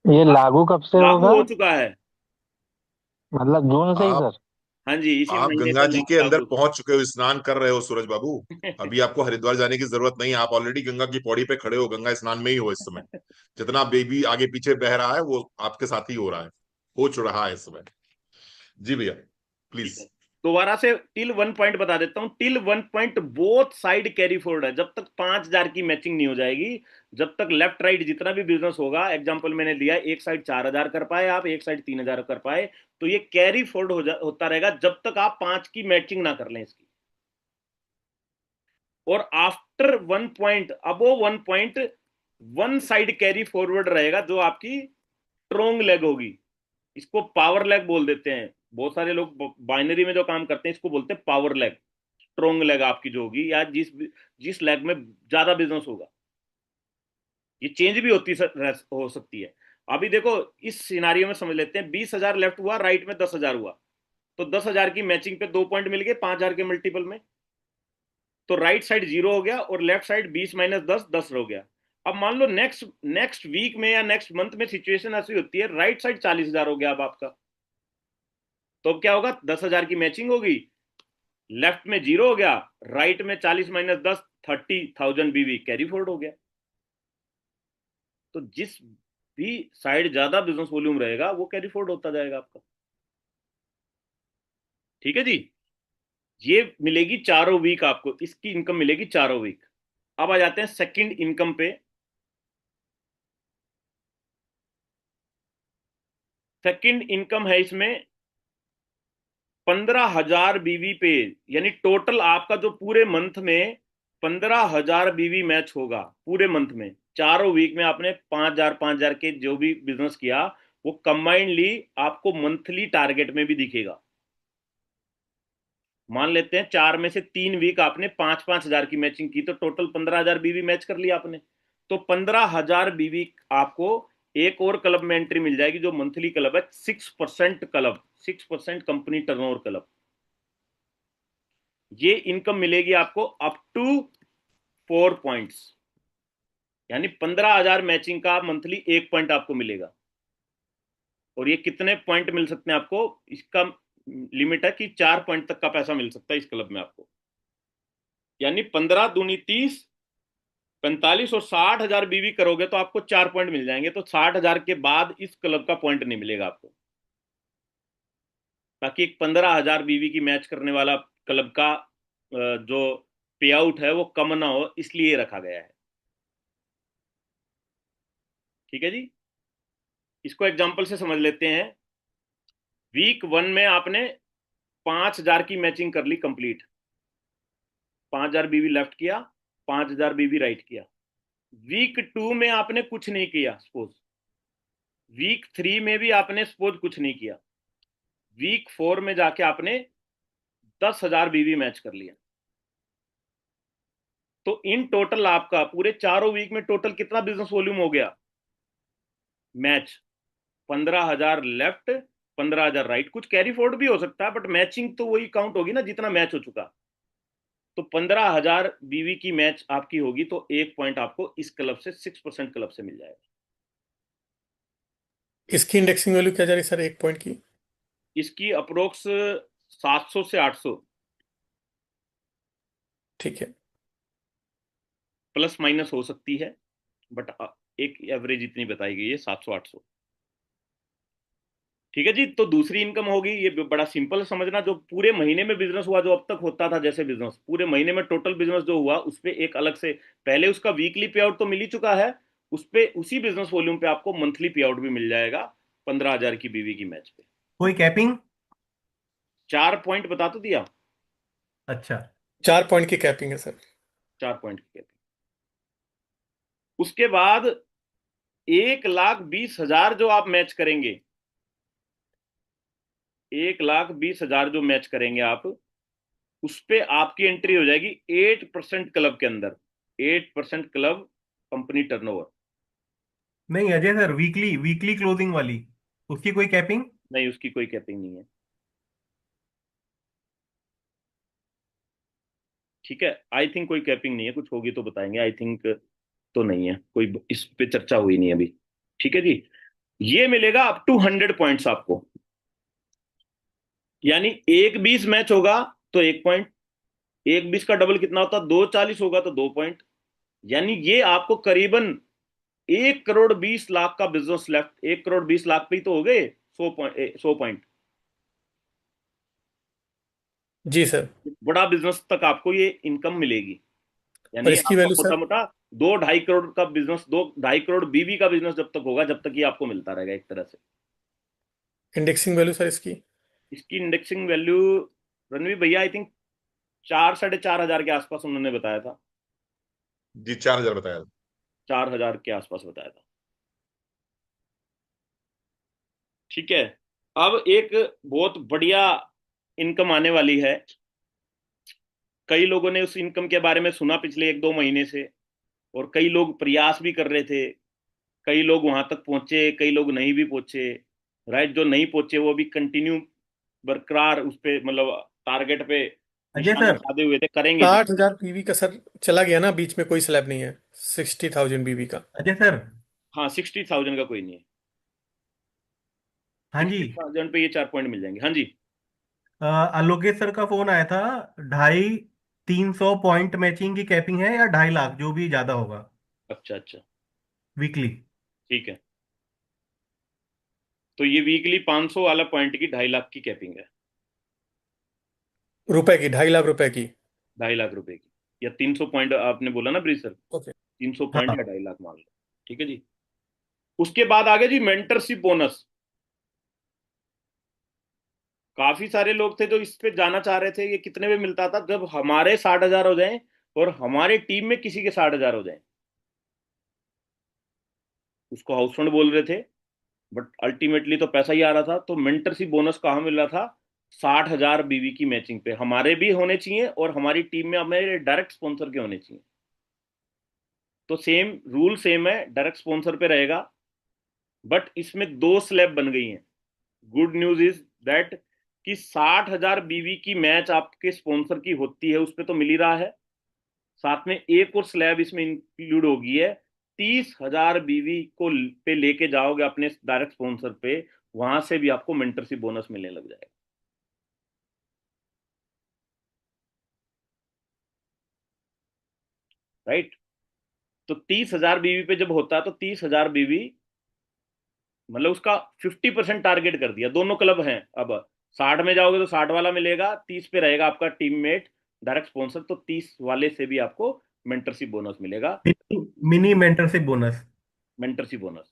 ये ला- लागू कब से लागू होगा? हो चुका है। मतलब जून से ही आप सर? हाँ जी, इसी आप महीने गंगा से जी के अंदर लागू पहुंच चुके हो, स्नान कर रहे हो सूरज बाबू। अभी आपको हरिद्वार जाने की जरूरत नहीं है, आप ऑलरेडी गंगा की पौड़ी पे खड़े हो, गंगा स्नान में ही हो इस समय। जितना बेबी आगे पीछे बह रहा है वो आपके साथ ही हो रहा है, हो रहा है इस समय। जी भैया, ठीक प्लीज। है। दोबारा से टिल 1 पॉइंट बता देता हूं। Till 1 point both side carry forward है। जब तक 5,000 की मैचिंग नहीं हो जाएगी, जब तक लेफ्ट राइट जितना भी बिजनेस होगा, एग्जांपल मैंने दिया, एक साइड 4,000 कर पाए आप, एक साइड 3,000 कर पाए, तो ये कैरी फॉरवर्ड होता रहेगा जब तक आप 5 की मैचिंग ना कर लें इसकी। और आफ्टर 1 पॉइंट, अबो 1 point, one side carry forward रहेगा जो आपकी स्ट्रोंग लेग होगी। इसको पावर लेग बोल देते हैं। बहुत सारे लोग बाइनरी में जो काम करते हैं इसको बोलते हैं पावर लेग। स्ट्रोंग लेग आपकी जो होगी, या जिस जिस लेग में ज्यादा बिजनेस होगा, ये चेंज भी हो सकती है। अभी देखो इस सिनारियो में समझ लेते हैं, 20,000 लेफ्ट हुआ, राइट में 10,000 हुआ, तो 10,000 की मैचिंग पे 2 पॉइंट मिल गए 5,000 के मल्टीपल में, तो राइट साइड 0 हो गया और लेफ्ट साइड 20 माइनस 10 10 हो गया। अब मान लो नेक्स्ट वीक में या नेक्स्ट मंथ में सिचुएशन ऐसी होती है, राइट साइड 40,000 हो गया अब आपका, तो अब क्या होगा, 10,000 की मैचिंग होगी, लेफ्ट में 0 हो गया, राइट में 40 माइनस 10 30,000 बीवी कैरी फॉरवर्ड हो गया। तो जिस भी साइड ज्यादा बिजनेस वॉल्यूम रहेगा वो कैरी फॉरवर्ड होता जाएगा आपका। ठीक है जी, ये मिलेगी चारों वीक आपको, इसकी इनकम मिलेगी चारों वीक। अब आ जाते हैं सेकंड इनकम पे। सेकंड इनकम है इसमें 15,000 बीवी पे, यानी टोटल आपका जो पूरे मंथ में 15,000 बीवी मैच होगा पूरे मंथ में। चारों वीक में आपने 5,000 5,000 के जो भी बिजनेस किया वो कंबाइंडली आपको मंथली टारगेट में भी दिखेगा। मान लेते हैं 4 में से 3 वीक आपने 5,000 की मैचिंग की, तो टोटल 15,000 बीवी मैच कर लिया आपने। तो 15,000 बीवी आपको एक और क्लब में एंट्री मिल जाएगी जो मंथली क्लब है, 6% क्लब, 6% कंपनी टर्नओवर क्लब। ये इनकम मिलेगी आपको अप टू 4 पॉइंट्स, यानी 15,000 मैचिंग का मंथली 1 पॉइंट आपको मिलेगा। और ये कितने पॉइंट मिल सकते हैं आपको, इसका लिमिट है कि 4 पॉइंट तक का पैसा मिल सकता है इस क्लब में आपको। यानी 15 दूनी 30, 45 और 60,000 बीवी करोगे तो आपको 4 पॉइंट मिल जाएंगे। तो 60,000 के बाद इस क्लब का पॉइंट नहीं मिलेगा आपको, ताकि एक 15,000 बीवी की मैच करने वाला क्लब का जो पे आउट है वो कम ना हो, इसलिए रखा गया है। ठीक है जी, इसको एग्जांपल से समझ लेते हैं। वीक 1 में आपने 5,000 की मैचिंग कर ली कंप्लीट, 5,000 बीवी लेफ्ट किया, 5,000 बीवी राइट किया। वीक 2 में आपने कुछ नहीं किया सपोज, वीक 3 में भी आपने सपोज कुछ नहीं किया, वीक 4 में जाके आपने 10,000 बीवी मैच कर लिया। तो इन टोटल आपका पूरे चारों वीक में टोटल कितना बिजनेस वॉल्यूम हो गया मैच, 15,000 लेफ्ट, 15,000 राइट। कुछ कैरी फॉरवर्ड भी हो सकता है, बट मैचिंग तो वही काउंट होगी ना जितना मैच हो चुका। तो 15,000 बीवी की मैच आपकी होगी, तो 1 पॉइंट आपको इस क्लब से, 6% क्लब से मिल जाएगा। इसकी इंडेक्सिंग वैल्यू क्या जा रही है सर 1 पॉइंट की? इसकी अप्रोक्स 700 से 800, ठीक है। प्लस माइनस हो सकती है, बट एक एवरेज इतनी बताई गई है, 700-800। ठीक है जी, तो दूसरी इनकम होगी, ये बड़ा सिंपल समझना, जो पूरे महीने में बिजनेस हुआ, जो अब तक होता था जैसे बिजनेस, पूरे महीने में टोटल बिजनेस जो हुआ उस पर एक अलग से, पहले उसका वीकली पे आउट तो मिल ही चुका है, उस पे उसी बिजनेस वॉल्यूम पे आपको मंथली पे आउट भी मिल जाएगा 15,000 की बीवी की मैच पे। कोई कैपिंग? 4 पॉइंट बता तो दिया, अच्छा। 4 पॉइंट की कैपिंग है सर। 4 पॉइंट की कैपिंग। उसके बाद 1,20,000 जो आप मैच करेंगे, 1,20,000 जो मैच करेंगे आप, उस पे आपकी एंट्री हो जाएगी 8% क्लब के अंदर, 8% क्लब कंपनी टर्नओवर। नहीं Ajay sir, weekly weekly closing वाली, उसकी कोई कैपिंग? नहीं, उसकी कोई कैपिंग नहीं है। ठीक है, आई थिंक कोई कैपिंग नहीं है, कुछ होगी तो बताएंगे, आई थिंक तो नहीं है कोई, इस पे चर्चा हुई नहीं अभी। ठीक है जी, ये मिलेगा अप टू 100 पॉइंट्स आपको, यानी 1,20 मैच होगा तो 1 पॉइंट, 1,20 का डबल कितना होता है, 2,40 होगा तो 2 पॉइंट, यानी ये आपको करीबन 1,20,00,000 का बिजनेस लेफ्ट, 1,20,00,000 पे ही तो हो गए 100 पॉइंट, 100 पॉइंट। जी सर। बड़ा बिजनेस तक आपको ये इनकम मिलेगी। और यानी इसकी आपका वैल्यू मोटा सर? मोटा 2-2.5 करोड़ का बिजनेस, 2-2.5 करोड़ बीवी का बिजनेस जब तक होगा, जब तक ये आपको मिलता रहेगा एक तरह से। इंडेक्सिंग वैल्यू सर इसकी? इसकी इंडेक्सिंग वैल्यू रणवीर भैया आई थिंक 4-4.5 हजार के आसपास उन्होंने बताया था। जी 4,000 बताया था। 4 हजार के आसपास बताया था। ठीक है। अब एक बहुत बढ़िया इनकम आने वाली है। कई लोगों ने उस इनकम के बारे में सुना पिछले 1-2 महीने से, और कई लोग प्रयास भी कर रहे थे। कई लोग वहां तक पहुंचे, कई लोग नहीं भी पहुंचे। राइट, जो नहीं पहुंचे वो भी कंटिन्यू बरकरार उस पे, मतलब टारगेट पे अजय निशाना सर। साधे हुए थे, करेंगे जी। 60,000 बीवी का सर चला गया ना, बीच में कोई स्लैब नहीं है 60,000 बीवी का? अजय सर। हाँ, 60,000 का कोई नहीं है। हाँ जी। 60,000 पे ये 4 पॉइंट मिल जाएंगे। हाँ जी। आलोकेश सर का फोन आया था। 250-300 पॉइंट मैचिंग की कैपिंग है, या 2.5 लाख, जो भी ज्यादा होगा अच्छा अच्छा। वीकली। ठीक है। तो ये वीकली 500 वाला पॉइंट की 2.5 लाख की कैपिंग है। रुपए की, 2.5 लाख रुपए की? 2.5 लाख रुपए की, या 300 पॉइंट आपने बोला ना ब्रीज सर, ओके। 300 पॉइंट या हाँ। 2.5 लाख मान लो। ठीक है जी। उसके बाद आगे जी मेंटरशिप बोनस। काफी सारे लोग थे जो इस पे जाना चाह रहे थे। ये कितने में मिलता था? जब हमारे 60,000 हो जाएं और हमारे टीम में किसी के 60,000 हो जाएं, उसको हाउस फंड बोल रहे थे, बट अल्टीमेटली तो पैसा ही आ रहा था। तो मेंटरशिप बोनस कहाँ मिल रहा था? 60,000 बीवी की मैचिंग पे हमारे भी होने चाहिए, और हमारी टीम में हमारे डायरेक्ट स्पॉन्सर के होने चाहिए। तो सेम रूल सेम है, डायरेक्ट स्पॉन्सर पे रहेगा, बट इसमें 2 स्लैब बन गई हैं। गुड न्यूज इज दैट कि 60,000 बीवी की मैच आपके स्पॉन्सर की होती है, उस पर तो मिल ही रहा है। साथ में एक और स्लैब इसमें इंक्लूड होगी है। 30,000 बीवी को पे लेके जाओगे अपने डायरेक्ट स्पॉन्सर पे, वहां से भी आपको मेंटरशिप बोनस मिलने लग जाएगा। राइट। तो 30,000 बीवी पे जब होता है तो 30,000 बीवी, मतलब उसका 50% टारगेट कर दिया। दोनों क्लब हैं अब। 60 में जाओगे तो 60 वाला मिलेगा, 30 पे रहेगा आपका टीममेट डायरेक्ट स्पॉन्सर, तो 30 वाले से भी आपको मेंटरशिप बोनस मिलेगा। Mini mentorship bonus. Mentorship bonus.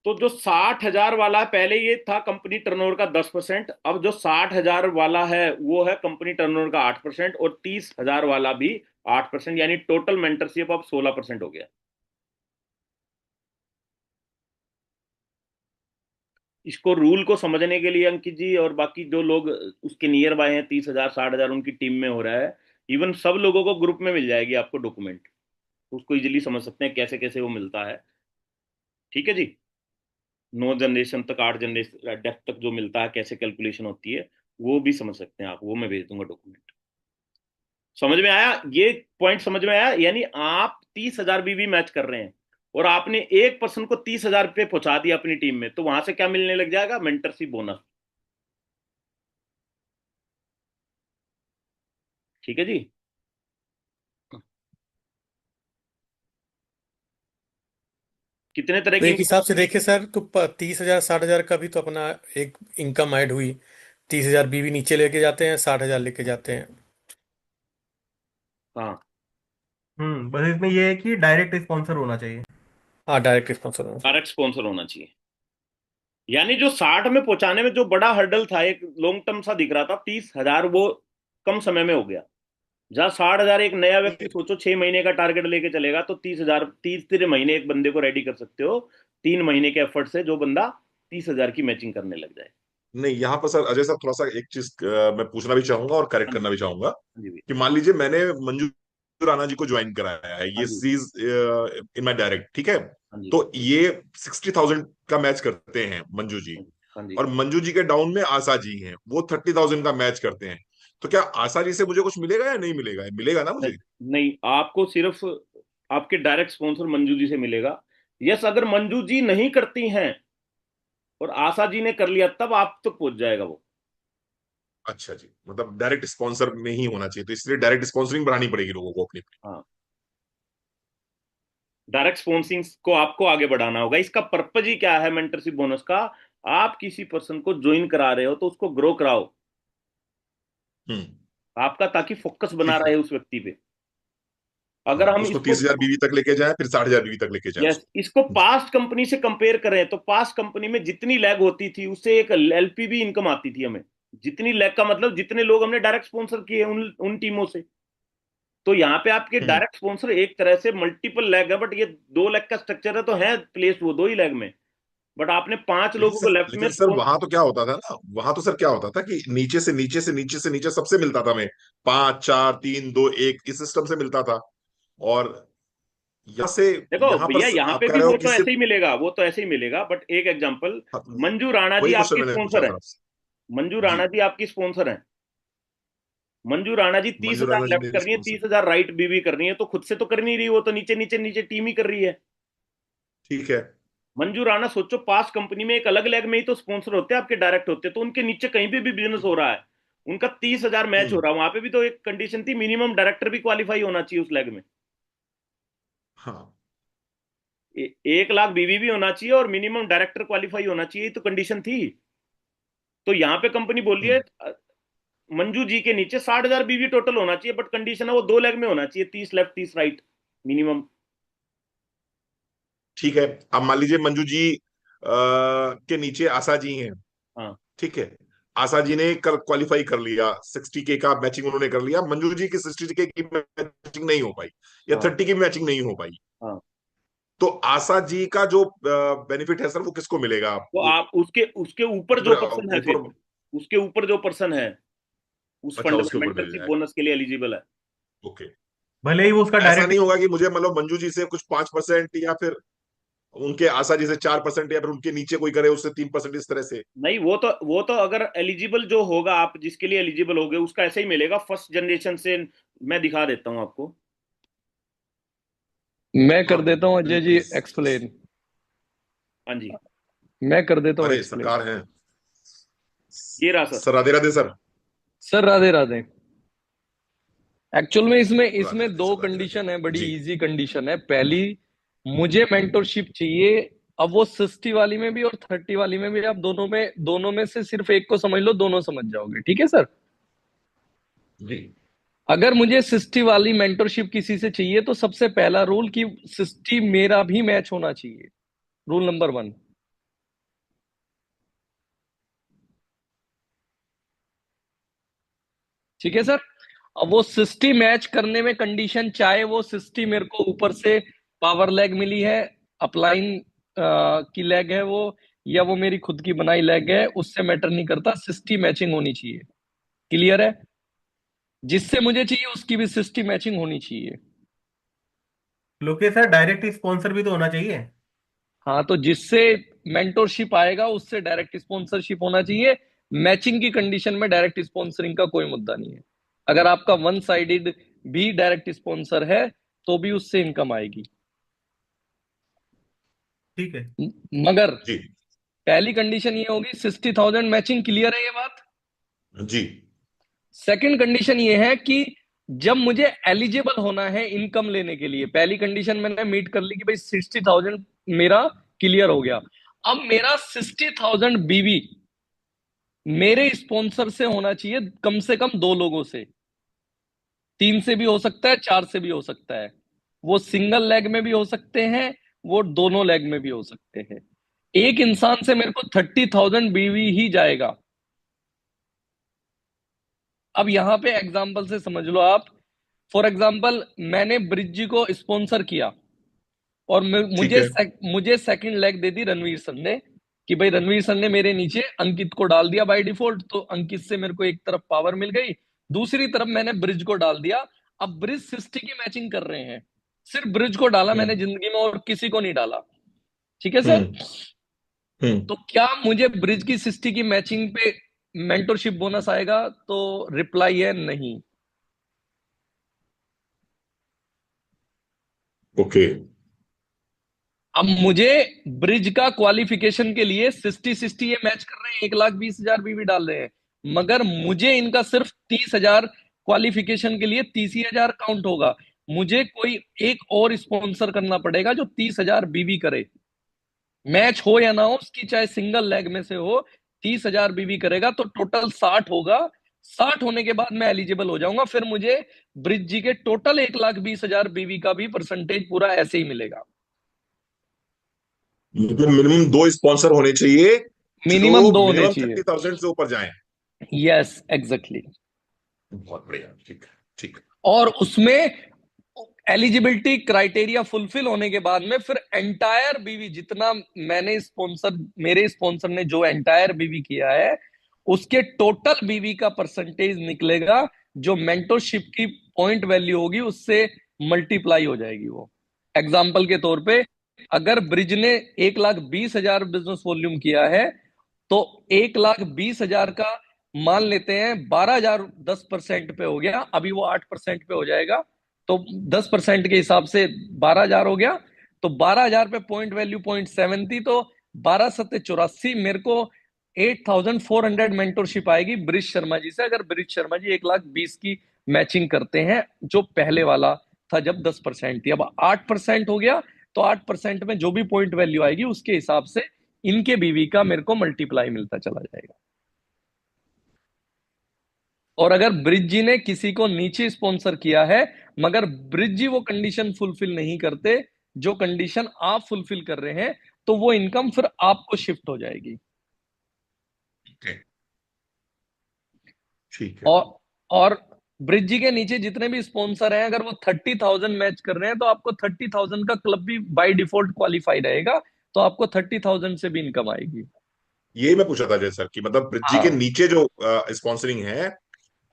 तो जो 60,000 वाला है, पहले ये था कंपनी टर्नओवर का 10%, अब जो 60,000 वाला है वो है कंपनी टर्नओवर का 8%, और 30,000 वाला भी 8%, यानी टोटल मेंटरशिप अब 16% हो गया। इसको रूल को समझने के लिए अंकित जी और बाकी जो लोग उसके नियर बाय हैं, 30,000 60,000 उनकी टीम में हो रहा है, इवन सब लोगों को ग्रुप में मिल जाएगी आपको डॉक्यूमेंट। उसको इजीली समझ सकते हैं कैसे कैसे वो मिलता है। ठीक है जी। 9 जनरेशन तक, 8 जनरेशन डेप्थ तक जो मिलता है, कैसे कैलकुलेशन होती है, वो भी समझ सकते हैं आप। वो मैं भेज दूंगा डॉक्यूमेंट। समझ में आया ये पॉइंट? समझ में आया? यानी आप 30,000 बीवी मैच कर रहे हैं, और आपने एक पर्सन को 30,000 पे पहुंचा दिया अपनी टीम में, तो वहां से क्या मिलने लग जाएगा? Mentorship bonus. ठीक है जी। कितने तरह तो की एक इनकम? हिसाब से देखे सर तो 30,000 60,000 का भी तो अपना एक इनकम ऐड हुई। 30,000 बीवी नीचे लेके जाते हैं, 60,000 लेके जाते हैं। हाँ। बस इसमें ये है कि डायरेक्ट स्पॉन्सर होना चाहिए। हाँ, डायरेक्ट स्पॉन्सर होना चाहिए। डायरेक्ट स्पॉन्सर होना चाहिए। यानी जो 60 में पहुंचाने में जो बड़ा हर्डल था, एक लॉन्ग टर्म सा दिख रहा था, 30,000 वो कम समय में हो गया। जहां 60,000 एक नया व्यक्ति सोचो 6 महीने का टारगेट लेके चलेगा, तो 30,000 30 महीने एक बंदे को रेडी कर सकते हो। 3 महीने के एफर्ट से जो बंदा 30,000 की मैचिंग करने लग जाए। नहीं यहाँ पर सर अजय साहब थोड़ा सा एक चीज मैं पूछना भी चाहूंगा और करेक्ट हाँ जी। करना भी चाहूंगा हाँ जी। कि मान लीजिए मैंने मंजू राणा जी को ज्वाइन कराया है, हाँ ये जी। सीज इन माई डायरेक्ट, ठीक है। हाँ जी। तो ये 60,000 का मैच करते हैं मंजू जी, हाँ जी। हाँ जी। और मंजू जी के डाउन में आशा जी हैं, वो 30,000 का मैच करते हैं। तो क्या आशा जी से मुझे कुछ मिलेगा या नहीं मिलेगा? मिलेगा ना नहीं, मुझे? नहीं, आपको सिर्फ आपके डायरेक्ट स्पॉन्सर मंजू जी से मिलेगा। यस, अगर मंजू जी नहीं करती हैं और आशा जी ने कर लिया, तब आप तक पहुंच जाएगा वो। अच्छा जी, मतलब डायरेक्ट स्पॉन्सर में ही होना चाहिए, तो इसलिए डायरेक्ट स्पॉन्सरिंग बढ़ानी पड़ेगी लोगों को अपनी। हाँ, डायरेक्ट स्पॉन्सिंग को आपको आगे बढ़ाना होगा। इसका पर्पज ही क्या है मेंटरशिप बोनस का? आप किसी पर्सन को ज्वाइन करा रहे हो तो उसको ग्रो कराओ। आपका, ताकि फोकस बना ठीक है। रहे उस व्यक्ति पे। अगर हम उसको इसको 30,000 बीवी तक लेके जाए, फिर 60,000 बीवी तक लेके जाए यस उसको। इसको पास्ट कंपनी से कंपेयर करें तो पास्ट कंपनी में जितनी लैग होती थी उससे एक एलपीबी इनकम आती थी हमें। जितनी लैग का मतलब जितने लोग हमने डायरेक्ट स्पॉन्सर किए उन उन टीमों से। तो यहाँ पे आपके हम्म। डायरेक्ट स्पॉन्सर एक तरह से मल्टीपल लैग है, बट ये 2 लैग का स्ट्रक्चर है तो है प्लेस वो 2 ही लैग में। बट आपने 5 लोगों को लेफ्ट में लेकिन सर वहां तो क्या होता था ना, वहां तो सर क्या होता था कि नीचे से नीचे से नीचे से नीचे सबसे मिलता था हमें, 5 4 3 2 1 इस सिस्टम से मिलता था। और यहाँ से देखो यहाँ पर भैया, यहाँ आप पे कह भी रहे हो वो कि तो ऐसे सिर्फ, ही मिलेगा, वो तो ऐसे ही मिलेगा, बट एक एग्जांपल, मंजू राणा जी वही क्वेश्चन आपकी मैंने पूछा स्पॉन्सर है। सर आपसे। मंजू जी। राणा जी आपकी स्पॉन्सर है। मंजू राणा जी तीस मंजू हजार राणा जी लेफ्ट मेरी करनी है, स्पॉन्सर। 30,000 राइट बीवी करनी है, तो खुद से तो कर नहीं रही, वो तो नीचे नीचे नीचे टीम ही कर रही है। ठीक है। मंजू राणा सोचो, पास कंपनी में एक अलग लेग में ही तो स्पॉन्सर होते हैं आपके, डायरेक्ट होते हैं, तो उनके नीचे कहीं भी बिजनेस हो रहा है, उनका 30,000 मैच हो हम्म। रहा है, वहां पे भी तो एक कंडीशन थी, मिनिमम डायरेक्टर भी क्वालिफाई होना चाहिए उस लेग में। हाँ। 1 लाख बीवी भी होना चाहिए और मिनिमम डायरेक्टर क्वालिफाई होना चाहिए, तो कंडीशन थी। तो यहाँ पे कंपनी बोल रही है मंजू जी के नीचे 60,000 बीवी टोटल होना चाहिए, बट कंडीशन है वो 2 लेग में होना चाहिए, 30 लेफ्ट 30 राइट मिनिमम। ठीक है। अब मान लीजिए मंजू जी के नीचे आशा जी हैं। हाँ ठीक है। आशा जी ने कल क्वालिफाई कर लिया, 60K का मैचिंग उन्होंने कर लिया, मंजू जी की 60K की मैचिंग नहीं हो पाई, या हाँ 30 की मैचिंग नहीं हो पाई। हाँ। तो आशा जी का जो बेनिफिट है सर, वो किसको मिलेगा? तो वो आप उसके उसके ऊपर ऊपर जो पर्सन है, ऊपर। फिर उसके ऊपर जो पर्सन है उस अच्छा, फंड में उसके ऊपर मिल मेंटरशिप जाएगा। बोनस के लिए एलिजिबल है। ओके। भले ही वो उसका ऐसा डायरेक्ट। नहीं होगा कि मुझे मतलब मंजू जी से कुछ 5%, या फिर उनके आशा जी से 4%, या फिर उनके नीचे कोई करे उससे 3%, इस तरह से? नहीं, वो तो अगर एलिजिबल जो होगा, आप जिसके लिए एलिजिबल होगे उसका ऐसे ही मिलेगा फर्स्ट जनरेशन से। मैं दिखा देता हूं आपको। मैं हाँ कर देता हूँ अजय जी प्लीज। एक्सप्लेन। हाँ जी, मैं कर देता हूँ अरे एक्सप्लेन। सरकार है। ये रहा sir. Sir Radhe Radhe sir. Sir Radhe Radhe. Actual में इसमें राधे इसमें राधे दो सर, राधे राधे कंडीशन है, बड़ी जी। इजी कंडीशन है। पहली, मुझे मेंटरशिप चाहिए। अब वो 60 वाली में भी और 30 वाली में भी, आप दोनों में से सिर्फ एक को समझ लो, दोनों समझ जाओगे। ठीक है सर। जी। अगर मुझे 60 वाली मेंटरशिप किसी से चाहिए तो सबसे पहला रूल कि 60 मेरा भी मैच होना चाहिए। Rule number 1। ठीक है सर। अब वो 60 मैच करने में कंडीशन, चाहे वो 60 मेरे को ऊपर से पावर लेग मिली है, अपलाइन की लेग है वो, या वो मेरी खुद की बनाई लेग है, उससे मैटर नहीं करता, 60 मैचिंग होनी चाहिए। क्लियर है? जिससे मुझे चाहिए उसकी भी 60 मैचिंग होनी चाहिए। लोकेश सर, डायरेक्ट स्पॉन्सर भी तो होना चाहिए। हाँ, तो जिससे मेंटोरशिप आएगा उससे डायरेक्ट स्पॉन्सरशिप होना चाहिए। मैचिंग की कंडीशन में डायरेक्ट स्पॉन्सरिंग का कोई मुद्दा नहीं है। अगर आपका वन साइडेड भी डायरेक्ट स्पॉन्सर है तो भी उससे इनकम आएगी। ठीक है। मगर जी। पहली कंडीशन ये होगी 60,000 मैचिंग। क्लियर है ये बात? जी। सेकंड कंडीशन ये है कि जब मुझे एलिजिबल होना है इनकम लेने के लिए, पहली कंडीशन मैंने मीट कर ली कि भाई 60,000 मेरा क्लियर हो गया। अब मेरा 60,000 बीवी मेरे स्पॉन्सर से होना चाहिए, कम से कम 2 लोगों से। 3 से भी हो सकता है, 4 से भी हो सकता है। वो सिंगल लेग में भी हो सकते हैं, वो दोनों लेग में भी हो सकते हैं। एक इंसान से मेरे को 30,000 बीवी ही जाएगा। अब यहां पे एग्जाम्पल से समझ लो आप। फॉर एग्जाम्पल, मैंने ब्रिज जी को स्पॉन्सर किया और ठीक है। मुझे सेकंड लेग दे दी रणवीर सर ने, कि भाई रणवीर सर ने मेरे नीचे अंकित को डाल दिया बाय डिफॉल्ट, तो अंकित से मेरे को एक तरफ पावर मिल गई, दूसरी तरफ मैंने ब्रिज को डाल दिया। अब ब्रिज 60 की मैचिंग कर रहे हैं, सिर्फ ब्रिज को डाला मैंने हम्म। जिंदगी में, और किसी को नहीं डाला। ठीक है सर। हम्म। हम्म। तो क्या मुझे ब्रिज की 60 की मैचिंग पे मेंटरशिप बोनस आएगा? तो रिप्लाई है नहीं। ओके। अब मुझे ब्रिज का क्वालिफिकेशन के लिए 60-60 ये मैच कर रहे हैं, 1,20,000 भी डाल रहे हैं, मगर मुझे इनका सिर्फ 30,000 क्वालिफिकेशन के लिए 30,000 काउंट होगा। मुझे कोई एक और स्पॉन्सर करना पड़ेगा जो 30,000 बीबी करे, मैच हो या ना हो उसकी, चाहे सिंगल लेग में से हो, 30,000 बीबी करेगा तो टोटल 60 होगा। 60 होने के बाद मैं एलिजिबल हो जाऊंगा, फिर मुझे ब्रिज जी के टोटल 1,20,000 बीवी का भी परसेंटेज पूरा ऐसे ही मिलेगा। मतलब मिनिमम 2 स्पॉन्सर होने चाहिए मिनिमम जो 2 होने मिनिमम चाहिए। 30,000 से ऊपर जाएं। Yes exactly. बहुत बढ़िया, ठीक है, ठीक है। और उसमें एलिजिबिलिटी क्राइटेरिया फुलफिल होने के बाद में फिर एंटायर बीवी जितना मैंने स्पॉन्सर, मेरे स्पॉन्सर ने जो एंटायर बीवी किया है उसके टोटल बीवी का परसेंटेज निकलेगा, जो मेंटरशिप की पॉइंट वैल्यू होगी उससे मल्टीप्लाई हो जाएगी वो। एग्जाम्पल के तौर पे अगर ब्रिज ने 1,20,000 बिजनेस वॉल्यूम किया है तो 1,20,000 का मान लेते हैं 12,000 10% पे हो गया, अभी वो 8% पे हो जाएगा, तो 10% के हिसाब से 12,000 हो गया, तो 12,000 पे पॉइंट वैल्यू 0.7 थी, तो 12,784 मेरे को 8,400 मेंटरशिप आएगी ब्रिज शर्मा जी से, अगर ब्रिज शर्मा जी 1,20,000 की मैचिंग करते हैं, जो पहले वाला था जब 10% थी, अब 8% हो गया, तो 8% में जो भी पॉइंट वैल्यू आएगी उसके हिसाब से इनके बीवी का मेरे को मल्टीप्लाई मिलता चला जाएगा। और अगर ब्रिज जी ने किसी को नीचे स्पॉन्सर किया है मगर ब्रिज जी वो कंडीशन फुलफिल नहीं करते जो कंडीशन आप फुलफिल कर रहे हैं, तो वो इनकम फिर आपको शिफ्ट हो जाएगी। ठीक है। और ब्रिज जी के नीचे जितने भी स्पॉन्सर हैं अगर वो 30,000 मैच कर रहे हैं तो आपको 30,000 का क्लब भी बाय डिफॉल्ट क्वालिफाई रहेगा, तो आपको 30,000 से भी इनकम आएगी। ये मैं पूछा था जय सर कि मतलब ब्रिज के हाँ नीचे जो स्पॉन्सरिंग है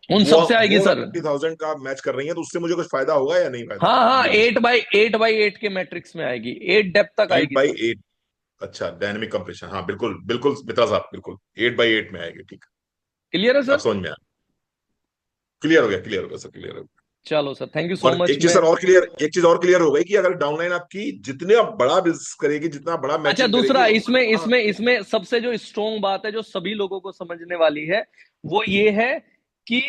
उन वो सबसे आएगी वो सर। 30,000 का मैच कर रही है, तो उससे मुझे कुछ फायदा होगा या नहीं फायदा? हाँ हाँ, ये पूछना। 8x8 के मैट्रिक्स में आएगी, 8 डेप्थ तक एट आएगी बाई सर। एट अच्छा, डायनेमिक कंप्रेशन, हाँ बिल्कुल बिल्कुल मित्रा साहब, बिल्कुल 8x8 में आएगी, ठीक क्लियर है है, अब सर? समझ में आया। क्लियर हो गया, क्लियर हो गया सर, क्लियर हो गया। चलो सर, थैंक यू सो और मच। एक चीज मैं सर और क्लियर, एक चीज और क्लियर हो गई कि अगर डाउनलाइन आपकी जितने बड़ा बिजनेस करेगी, जितना बड़ा अच्छा, मैचिंग करेगी दूसरा उतना इसमें बड़ा। इसमें इसमें सबसे जो स्ट्रोंग बात है जो सभी लोगों को समझने वाली है वो ये है कि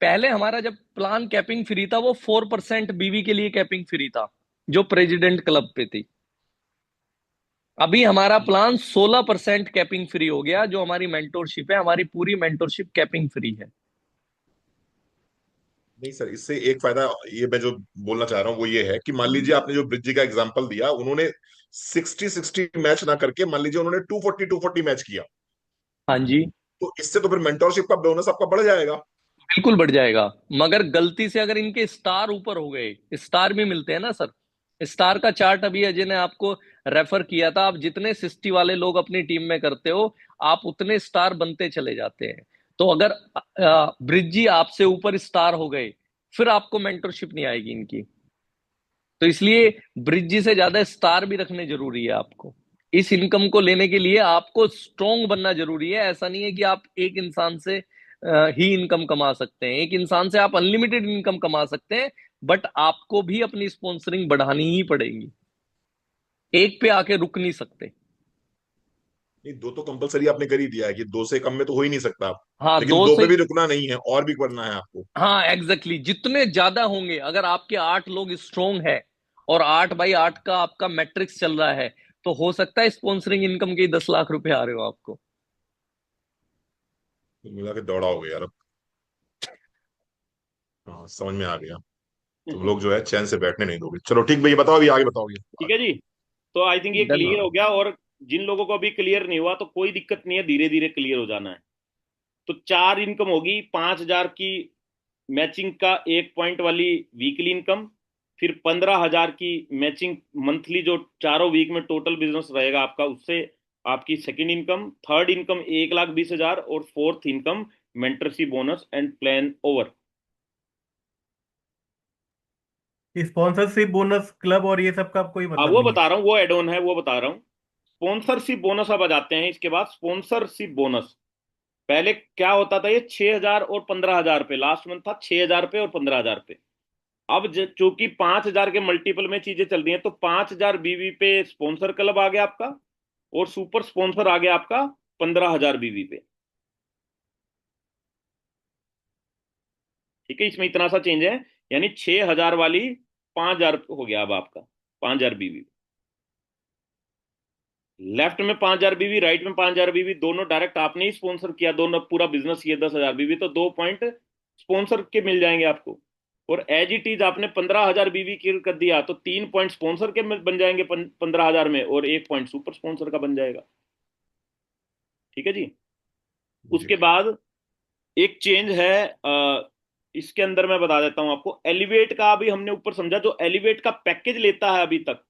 पहले हमारा जब प्लान कैपिंग फ्री था वो 4% बीवी के लिए कैपिंग फ्री था जो प्रेसिडेंट क्लब पे थी। अभी हमारा प्लान 16% कैपिंग फ्री हो गया, जो हमारी मेंटोरशिप है, हमारी पूरी मेंटोरशिप कैपिंग फ्री है। नहीं सर, इससे एक फायदा ये मैं जो बोलना चाह रहा हूँ वो ये है कि मान लीजिए आपने जो ब्रिज का एग्जांपल दिया, उन्होंने 60-60 मैच ना करके मान लीजिए उन्होंने 240-240 मैच किया, हाँ जी, तो इससे तो फिर मेंटरशिप का बोनस आपका बढ़ जाएगा। बिल्कुल बढ़ जाएगा। मगर गलती से अगर इनके स्टार ऊपर हो गए, स्टार भी मिलते हैं ना सर, स्टार का चार्ट अभी अजय ने आपको रेफर किया था, आप जितने 60 वाले लोग अपनी टीम में करते हो आप उतने स्टार बनते चले जाते हैं। तो अगर ब्रिज जी आपसे ऊपर स्टार हो गए फिर आपको मेंटरशिप नहीं आएगी इनकी, तो इसलिए ब्रिज जी से ज्यादा स्टार भी रखने जरूरी है आपको। इस इनकम को लेने के लिए आपको स्ट्रोंग बनना जरूरी है, ऐसा नहीं है कि आप एक इंसान से ही इनकम कमा सकते हैं, एक इंसान से आप अनलिमिटेड इनकम कमा सकते हैं, बट आपको भी अपनी स्पॉन्सरिंग बढ़ानी ही पड़ेगी, एक पे आके रुक नहीं सकते। नहीं, दो तो कंपलसरी आपने कर ही दिया है कि दो से कम में तो हो ही नहीं सकता आप, हाँ लेकिन दो दो से, पे भी रुकना नहीं है और भी बढ़ना है आपको। हाँ एग्जैक्टली जितने ज्यादा होंगे, अगर आपके 8 लोग स्ट्रोंग है और 8x8 का आपका मैट्रिक्स चल रहा है तो हो सकता है स्पॉन्सरिंग इनकम के 10 लाख रुपए आ रहे हो आपको। मिला के दौड़ा हो गया यार अब। हाँ समझ में आ गया। तुम लोग जो है चैन से बैठने नहीं दोगे। चलो ठीक भैया, बताओ अभी आगे, बताओ ठीक है जी। तो आई थिंक ये डन। क्लियर हो गया, और जिन लोगों को अभी क्लियर नहीं हुआ तो कोई दिक्कत नहीं है, धीरे धीरे क्लियर हो जाना है। तो 4 इनकम होगी, 5,000 की मैचिंग का 1 पॉइंट वाली वीकली इनकम, फिर 15,000 की मैचिंग मंथली जो चारों वीक में टोटल बिजनेस रहेगा आपका, उससे आपकी सेकंड इनकम, थर्ड इनकम 1,20,000, और fourth income mentorship bonus and plan over. Sponsorship bonus club और ये सब का कोई हाँ मतलब वो नहीं है? बता रहा हूँ, वो एड ऑन है, वो बता रहा हूँ। स्पॉन्सरशिप बोनस अब आ जाते हैं इसके बाद। स्पॉन्सरशिप बोनस पहले क्या होता था, ये 6,000 और 15,000 पे, लास्ट मंथ था 6,000 पे और 15,000 पे। अब चूंकि 5,000 के मल्टीपल में चीजें चल रही हैं, तो 5,000 बीवी पे स्पॉन्सर क्लब आ गया आपका, और सुपर स्पॉन्सर आ गया आपका 15,000 बीवी पे। ठीक है, इसमें इतना सा चेंज है, यानी 6,000 वाली 5,000 हो गया अब आपका, 5,000 बीवी। लेफ्ट में 5,000 बीवी, राइट में 5,000 बीवी, दोनों डायरेक्ट आपने ही स्पॉन्सर किया, दोनों पूरा बिजनेस ये 10,000 बीवी, तो 2 पॉइंट स्पॉन्सर के मिल जाएंगे आपको। और एज इट इज आपने 15,000 बीवी की कर दिया तो 3 पॉइंट स्पॉन्सर के बन जाएंगे 15,000 में, और 1 पॉइंट सुपर स्पॉन्सर का बन जाएगा। ठीक है जी। उसके बाद एक चेंज है इसके अंदर मैं बता देता हूं आपको। एलिवेट का अभी हमने ऊपर समझा, जो एलिवेट का पैकेज लेता है अभी तक,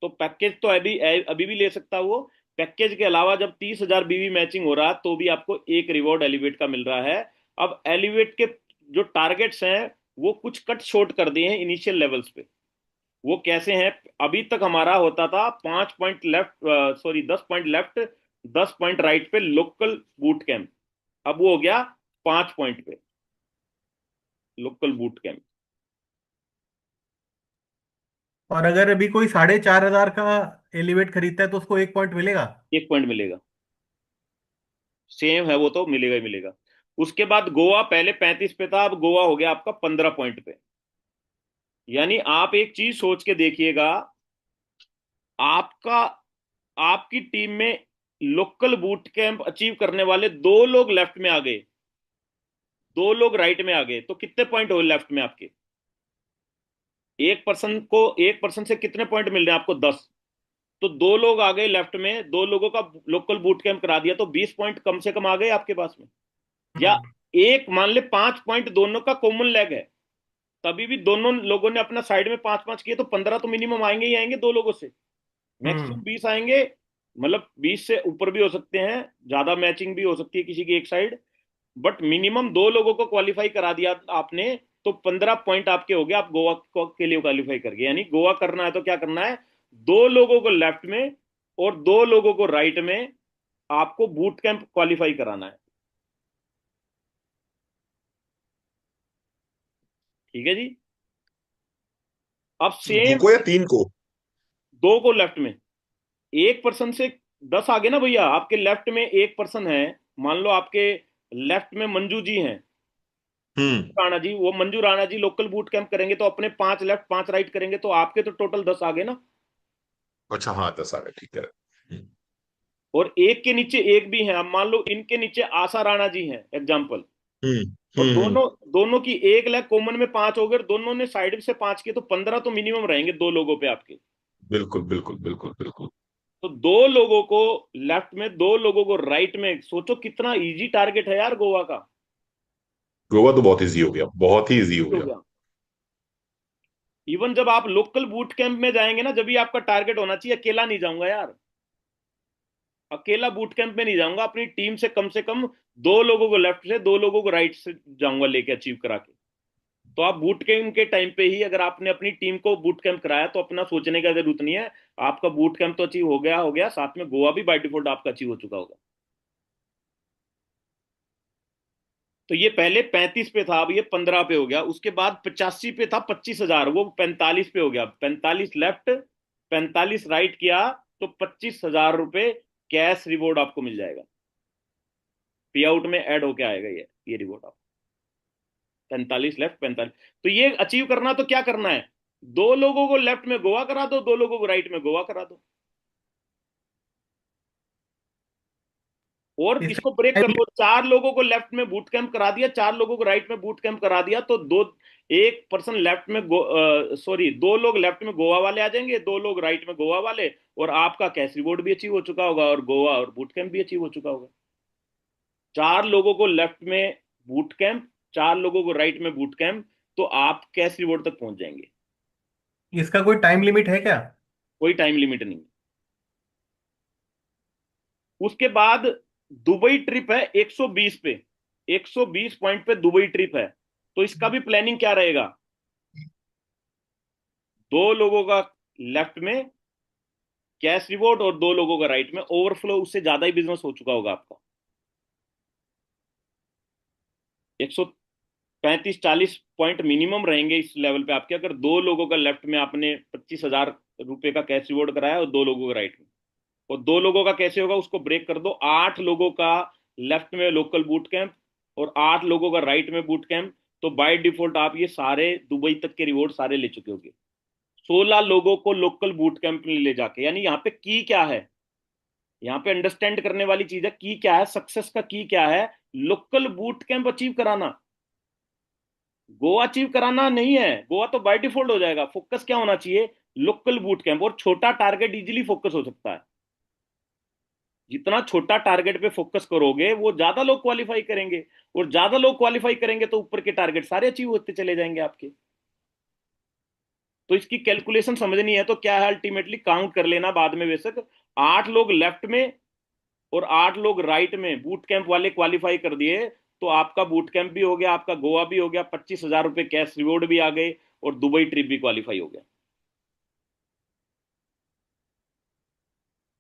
तो पैकेज तो अभी अभी भी ले सकता है वो। पैकेज के अलावा जब 30,000 बीवी मैचिंग हो रहा तो भी आपको एक रिवॉर्ड एलिवेट का मिल रहा है। अब एलिवेट के जो टारगेट्स हैं वो कुछ कट शॉर्ट कर दिए हैं इनिशियल लेवल्स पे। वो कैसे हैं? अभी तक हमारा होता था 5 point left, sorry 10 point left, 10 point right पे लोकल बूट कैंप। अब वो हो गया 5 पॉइंट पे लोकल बूट कैंप। और अगर अभी कोई 4,500 का एलिवेट खरीदता है तो उसको 1 पॉइंट मिलेगा? 1 पॉइंट मिलेगा, सेम है वो तो, मिलेगा ही मिलेगा। उसके बाद गोवा पहले 35 पे था, अब गोवा हो गया आपका 15 पॉइंट पे। यानी आप एक चीज सोच के देखिएगा, आपका आपकी टीम में लोकल बूट कैंप अचीव करने वाले 2 लोग लेफ्ट में आ गए, 2 लोग राइट में आ गए, तो कितने पॉइंट हो लेफ्ट में आपके? एक पर्सन से कितने पॉइंट मिल रहे हैं आपको? 10। तो 2 लोग आ गए लेफ्ट में, 2 लोगों का लोकल बूट कैंप करा दिया तो 20 पॉइंट कम से कम आ गए आपके पास में। या एक मान ले 5 पॉइंट दोनों का कॉमन लेग है, तभी भी दोनों लोगों ने अपना साइड में 5-5 किए, तो 15 तो मिनिमम आएंगे ही आएंगे 2 लोगों से। मैक्सिमम 20 आएंगे, मतलब 20 से ऊपर भी हो सकते हैं, ज्यादा मैचिंग भी हो सकती है किसी की एक साइड, बट मिनिमम 2 लोगों को क्वालिफाई करा दिया आपने तो 15 पॉइंट आपके हो गए। आप गोवा के लिए क्वालिफाई कर गए। यानी गोवा करना है तो क्या करना है? 2 लोगों को लेफ्ट में और 2 लोगों को राइट में आपको बूट कैंप क्वालिफाई कराना है। ठीक है जी। अब 2 सेम को या 3 को? 2 को लेफ्ट में, एक पर्सन से 10 आ गए ना भैया। आपके लेफ्ट में एक पर्सन है, मान लो आपके लेफ्ट में मंजू जी हैं, हम्म। राणा जी, वो मंजू राणा जी लोकल बूट कैंप करेंगे तो अपने 5 लेफ्ट 5 राइट करेंगे, तो आपके तो टोटल 10 आ गए ना। अच्छा, हाँ 10 आ गए, ठीक है। और एक के नीचे एक भी है, अब मान लो इनके नीचे आशा राणा जी हैं एग्जाम्पल, हम्म। और हम्म। दोनों दोनों की एक लेग कॉमन में 5 हो गए, दोनों ने साइड से 5 किए, तो 15 तो मिनिमम रहेंगे 2 लोगों पे आपके। बिल्कुल बिल्कुल बिल्कुल बिल्कुल। तो 2 लोगों को लेफ्ट में, 2 लोगों को राइट में, सोचो कितना इजी टारगेट है यार गोवा का। गोवा तो बहुत इजी हो गया, बहुत ही इजी हो हो गया। गया। इवन जब आप लोकल बूट कैंप में जाएंगे ना, जब भी आपका टारगेट होना चाहिए, अकेला नहीं जाऊंगा यार, अकेला बूट कैंप में नहीं जाऊंगा, अपनी टीम से कम 2 लोगों को लेफ्ट से 2 लोगों को राइट से जाऊंगा लेके अचीव करा के। तो आप बूट कैंप के टाइम पे ही अगर आपने अपनी टीम को बूट कैंप कराया तो अपना सोचने की जरूरत नहीं है, आपका बूट कैंप तो अचीव हो गया, साथ में गोवा भी बाय डिफॉल्ट आपका अचीव हो चुका होगा। तो ये पहले 35 पे था, अब ये 15 पे हो गया। उसके बाद 85 पे था 25,000, वो 45 पे हो गया। 45 लेफ्ट 45 राइट किया तो 25,000 रुपए कैश रिवॉर्ड आपको मिल जाएगा, पे आउट में ऐड होके आएगा ये रिवॉर्ड आपको। 45 लेफ्ट 45, तो ये अचीव करना तो क्या करना है? 2 लोगों को लेफ्ट में गोवा करा दो, 2 लोगों को राइट में गोवा करा दो, और इसको ब्रेक कर लो। 4 लोगों को लेफ्ट में बूट कैंप करा दिया, 4 लोगों को राइट में बूट कैंप करा दिया, तो एक पर्सन लेफ्ट में सॉरी 2 लोग लेफ्ट में गोवा वाले आ जाएंगे, 2 लोग राइट में गोवा वाले, और आपका कैश रिवॉर्ड भी अचीव हो चुका होगा और गोवा और बूट कैंप भी अचीव हो चुका होगा। 4 लोगों को लेफ्ट में बूट कैंप, 4 लोगों को राइट में बूट कैंप, तो आप कैश रिवॉर्ड तक पहुंच जाएंगे। इसका कोई टाइम लिमिट है क्या? कोई टाइम लिमिट नहीं। उसके बाद दुबई ट्रिप है 120 पे, 120 पॉइंट पे दुबई ट्रिप है, तो इसका भी प्लानिंग क्या रहेगा? 2 लोगों का लेफ्ट में कैश रिवॉर्ड और 2 लोगों का राइट में, ओवरफ्लो उससे ज्यादा ही बिजनेस हो चुका होगा आपका। 135-40 पॉइंट मिनिमम रहेंगे इस लेवल पे आपके, अगर 2 लोगों का लेफ्ट में आपने 25,000 रुपए का कैश रिवॉर्ड कराया और 2 लोगों का राइट में। और 2 लोगों का कैसे होगा उसको ब्रेक कर दो, 8 लोगों का लेफ्ट में लोकल बूट कैंप और 8 लोगों का राइट में बूट कैंप, तो बाय डिफॉल्ट आप ये सारे दुबई तक के रिवॉर्ड सारे ले चुके होंगे। 16 लोगों को लोकल बूट कैंप में ले जाके, यानी यहाँ पे की क्या है? यहाँ पे अंडरस्टैंड करने वाली चीज है, की क्या है, सक्सेस का की क्या है, लोकल बूट कैंप अचीव कराना। गोवा अचीव कराना नहीं है, गोवा तो बाय डिफॉल्ट हो जाएगा। फोकस क्या होना चाहिए, लोकल बूट कैंप। और छोटा टारगेट इजीली फोकस हो सकता है। जितना छोटा टारगेट पे फोकस करोगे वो ज्यादा लोग क्वालिफाई करेंगे, और ज्यादा लोग क्वालिफाई करेंगे तो ऊपर के टारगेट सारे अचीव होते चले जाएंगे आपके। तो इसकी कैलकुलेशन समझनी है तो क्या है, अल्टीमेटली काउंट कर लेना बाद में। बेशक 8 लोग लेफ्ट में और 8 लोग राइट में बूट कैंप वाले क्वालिफाई कर दिए, तो आपका बूट कैंप भी हो गया, आपका गोवा भी हो गया, 25,000 रुपए कैश रिवॉर्ड भी आ गए, और दुबई ट्रिप भी क्वालिफाई हो गया।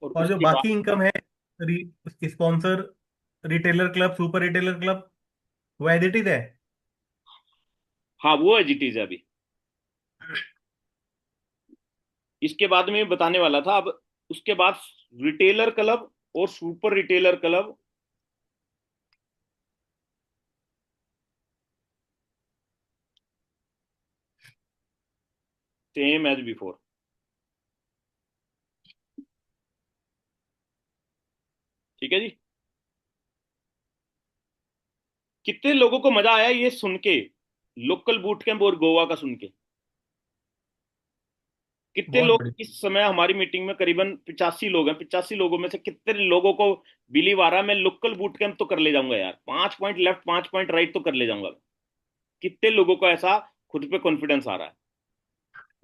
और और जो उसके बाद, बाकी इनकम है, sponsor, retailer club, super retailer club, वो एज इट इज है। हाँ वो एजिटीज है अभी। इसके बाद में बताने वाला था अब। उसके बाद रिटेलर क्लब और super retailer club, same as before. ठीक है जी। कितने लोगों को मजा आया ये सुन के, लोकल बूट कैंप और गोवा का सुन के? कितने बहुत लोग बढ़िया। इस समय हमारी मीटिंग में, करीबन 85 लोग हैं, 85 लोगों में से कितने लोगों को बिलीव आ रहा है मैं लोकल बूट कैंप तो कर ले जाऊंगा यार, 5 पॉइंट लेफ्ट 5 पॉइंट राइट तो कर ले जाऊंगा? कितने लोगों को ऐसा खुद पे कॉन्फिडेंस आ रहा है?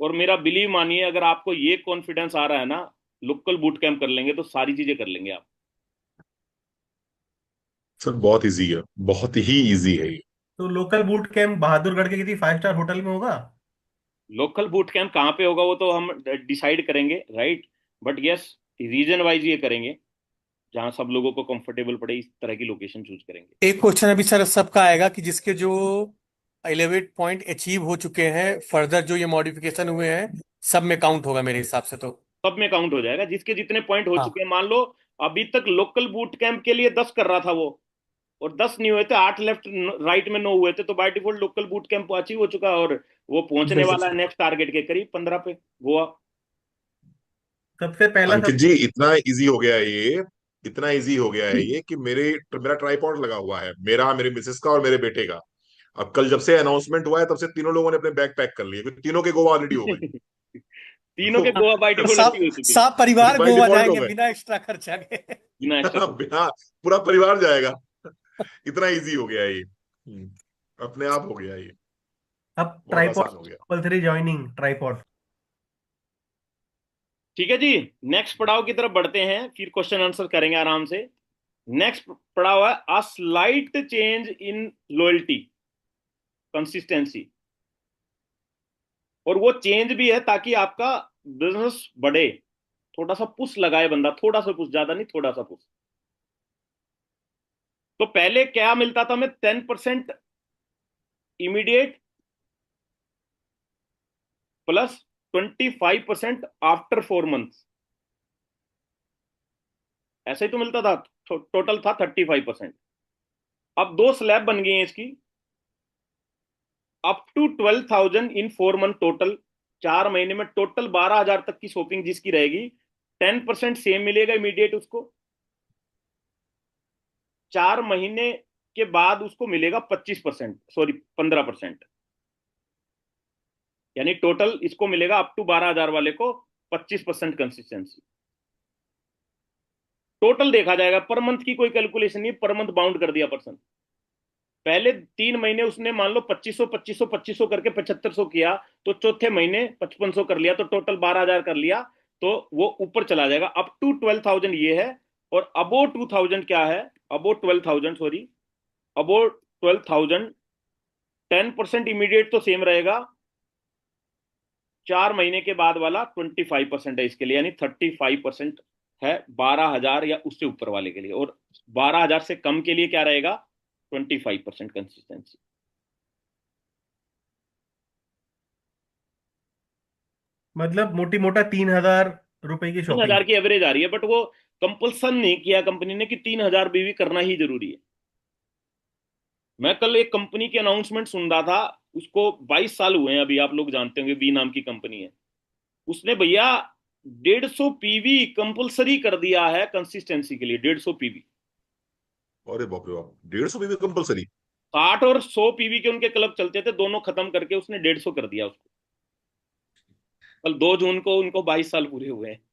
और मेरा बिलीव मानिए, अगर आपको ये कॉन्फिडेंस आ रहा है ना, लोकल बूट कैंप कर लेंगे तो सारी चीजें कर लेंगे आप। सर बहुत इजी है, बहुत ही इजी है ये। तो लोकल बूट कैंप बहादुरगढ़ के किसी 5 स्टार होटल में होगा? लोकल बूट कैंप कहाँ पे होगा वो तो हम डिसाइड करेंगे, right. But yes, region wise ये करेंगे, जहां सब लोगों को कंफर्टेबल पड़े इस तरह की लोकेशन चूज करेंगे। एक क्वेश्चन अभी सर सबका आएगा कि जिसके जो 11 पॉइंट अचीव हो चुके हैं, फर्दर जो ये मॉडिफिकेशन हुए हैं, सब में काउंट होगा मेरे हिसाब से तो। सब में काउंट हो जाएगा, जिसके जितने पॉइंट हो हाँ। चुके हैं। मान लो अभी तक लोकल बूट कैंप के लिए 10 कर रहा था वो, और 10 नहीं हुए थे, 8 लेफ्ट राइट में 9 हुए थे, तो by default local boot camp achieve हो चुका है, और वो पहुंचने बिल्कुल। वाला है नेक्स्ट टारगेट के करीब 15 पे, गोवा। सबसे पहला अंकित सब। जी, इतना इजी हो गया है ये, इतना इजी हो गया है ये कि मेरा ट्राइपॉड लगा हुआ है, मेरा, मेरे मिसेस का और मेरे बेटे का। अब कल जब से अनाउंसमेंट हुआ है तब से तीनों लोगों ने अपने बैग पैक कर लिए, क्योंकि तीनों के गोवा ऑलरेडी हो गए। तीनों के गोवा बाय डिफॉल्ट सब अचीव हो चुके हैं, सब परिवार बाई गोवा डिफॉल्ट हो जाएंगे गए। बिना एक्स्ट्रा खर्चा के। बिना एक्स्ट्रा। हाँ, पूरा परिवार जाएगा। इतना इजी हो गया है ये। अपने आप हो गया ये, अब बहुत ट्राइपॉड आसान हो गया। Compulsory joining tripod. ठीक है जी, नेक्स्ट पड़ाव की तरफ बढ़ते हैं, फिर क्वेश्चन आंसर करेंगे आराम से। नेक्स्ट पड़ाव है a slight change in loyalty consistency. और वो चेंज भी है ताकि आपका बिजनेस बढ़े, थोड़ा सा पुश लगाए बंदा, थोड़ा सा पुश, ज्यादा नहीं, थोड़ा सा पुश। तो पहले क्या मिलता था, मैं 10% इमीडिएट प्लस 25% आफ्टर 4 मंथ्स, ऐसे ही तो मिलता था। टोटल था 35%। अब दो स्लैब बन गई हैं इसकी, up to 12,000 in 4 month total. 4 महीने में टोटल 12,000 तक की शॉपिंग जिसकी रहेगी, 10% सेम मिलेगा इमीडिएट उसको। 4 महीने के बाद उसको मिलेगा 25%, सॉरी 15%। यानी टोटल इसको मिलेगा अप टू 12,000 वाले को 25% कंसिस्टेंसी। टोटल देखा जाएगा, पर मंथ की कोई कैलकुलेशन नहीं, पर मंथ बाउंड कर दिया पर्सन। पहले 3 महीने उसने मान लो 2500 2500 2500 करके 7500 किया, तो चौथे महीने 5500 कर लिया, तो टोटल 12,000 कर लिया, तो वो ऊपर चला जाएगा। अप टू 12,000 ये है। और अबो 2,000 क्या है, अबो 12,000, सॉरी, अबो 12,000 10% इमीडिएट तो सेम रहेगा, 4 महीने के बाद वाला 25% है इसके लिए, यानी 35% है 12,000 या उससे ऊपर वाले के लिए। और 12,000 से कम के लिए क्या रहेगा, 25% कंसिस्टेंसी। मतलब मोटी मोटा 3,000 रुपए की तीन शॉपिंग। हजार की एवरेज आ रही है, बट वो कंपल्सन नहीं किया कंपनी ने कि 3,000 बीवी करना ही जरूरी है। मैं कल एक कंपनी की अनाउंसमेंट सुन रहा था, उसको 22 साल हुए हैं अभी, आप लोग जानते होंगे, वी नाम की कंपनी है। उसने भैया 150 पीवी कंपलसरी कर दिया है कंसिस्टेंसी के लिए, 150 पीवी। अरे बाप रे बाप, 150 भी कंपलसरी? 60 और 100 पीवी के उनके क्लब चलते थे, दोनों खत्म करके उसने 150 कर दिया उसको। कल 2 जून को उनको 22 साल पूरे हुए हैं। तो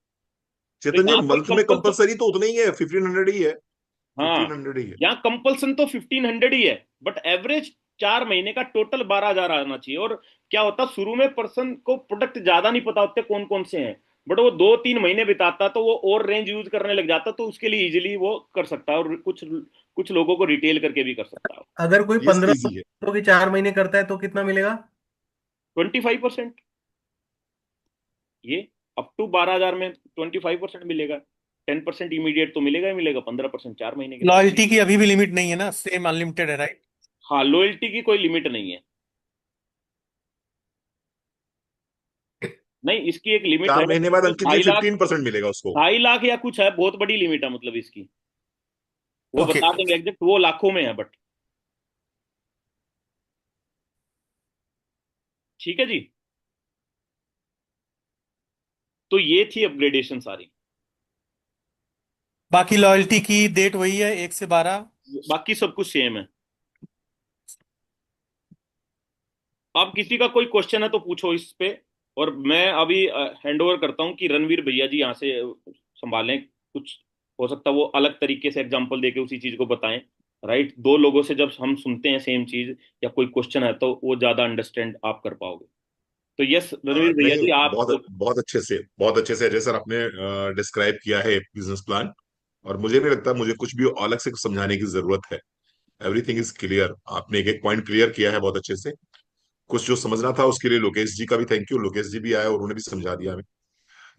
चेतन जी, यहाँ कोई मंथ में कंपल्सन, कंपलसरी तो उतना ही है, 1500 ही है। हाँ 1500 ही है। यहाँ कंपल्सन तो 1500 ही है, बट एवरेज 4 महीने का टोटल 12,000 आना चाहिए। और क्या होता, शुरू में पर्सन को प्रोडक्ट ज्यादा नहीं पता होते कौन कौन से हैं, बट वो 2-3 महीने बिताता तो वो और रेंज यूज करने लग जाता, तो उसके लिए इजीली वो कर सकता है। और कुछ कुछ लोगों को रिटेल करके भी कर सकता है। अगर कोई यस, 15 इजी है। की 4 महीने करता है तो कितना मिलेगा? 25%। ये अप टू 12,000 में 25% मिलेगा। 10% इमीडिएट तो मिलेगा ही मिलेगा, 15% 4 महीने के लिए। लॉयल्टी की अभी भी लिमिट नहीं है ना, सेम अनलिमिटेड है, राइट? हाँ, लॉयल्टी की कोई लिमिट नहीं है। नहीं, इसकी एक लिमिट है, 4 महीने बाद तो अंकित जी 2.5 लाख, 15% मिलेगा उसको। 2.5 लाख या कुछ है, बहुत बड़ी लिमिट है मतलब इसकी। वो ओके। बता देंगे एग्जैक्ट, वो लाखों में है बट। ठीक है जी। तो ये थी अपग्रेडेशन सारी। बाकी लॉयल्टी की डेट वही है, 1 से 12। बाकी सब कुछ सेम है। अब किसी का कोई क्वेश्चन है तो पूछो इस पे। और मैं अभी हैंड ओवर करता हूँ कि रणवीर भैया जी यहाँ से संभालें। कुछ हो सकता है वो अलग तरीके से एग्जांपल देके उसी चीज को बताएं। राइट, 2 लोगों से जब हम सुनते हैं सेम चीज या कोई क्वेश्चन है, तो वो ज्यादा अंडरस्टैंड आप कर पाओगे। तो यस रणवीर भैया नहीं, जी, आप। बहुत अच्छे से अजय सर आपने डिस्क्राइब किया है बिजनेस प्लान। और मुझे नहीं लगता मुझे कुछ भी अलग से समझाने की जरूरत है। Everything is clear. आपने एक एक पॉइंट क्लियर किया है बहुत अच्छे से। कुछ जो समझना था उसके लिए लोकेश जी का भी थैंक यू। लोकेश जी भी आए और उन्होंने भी समझा दिया हमें।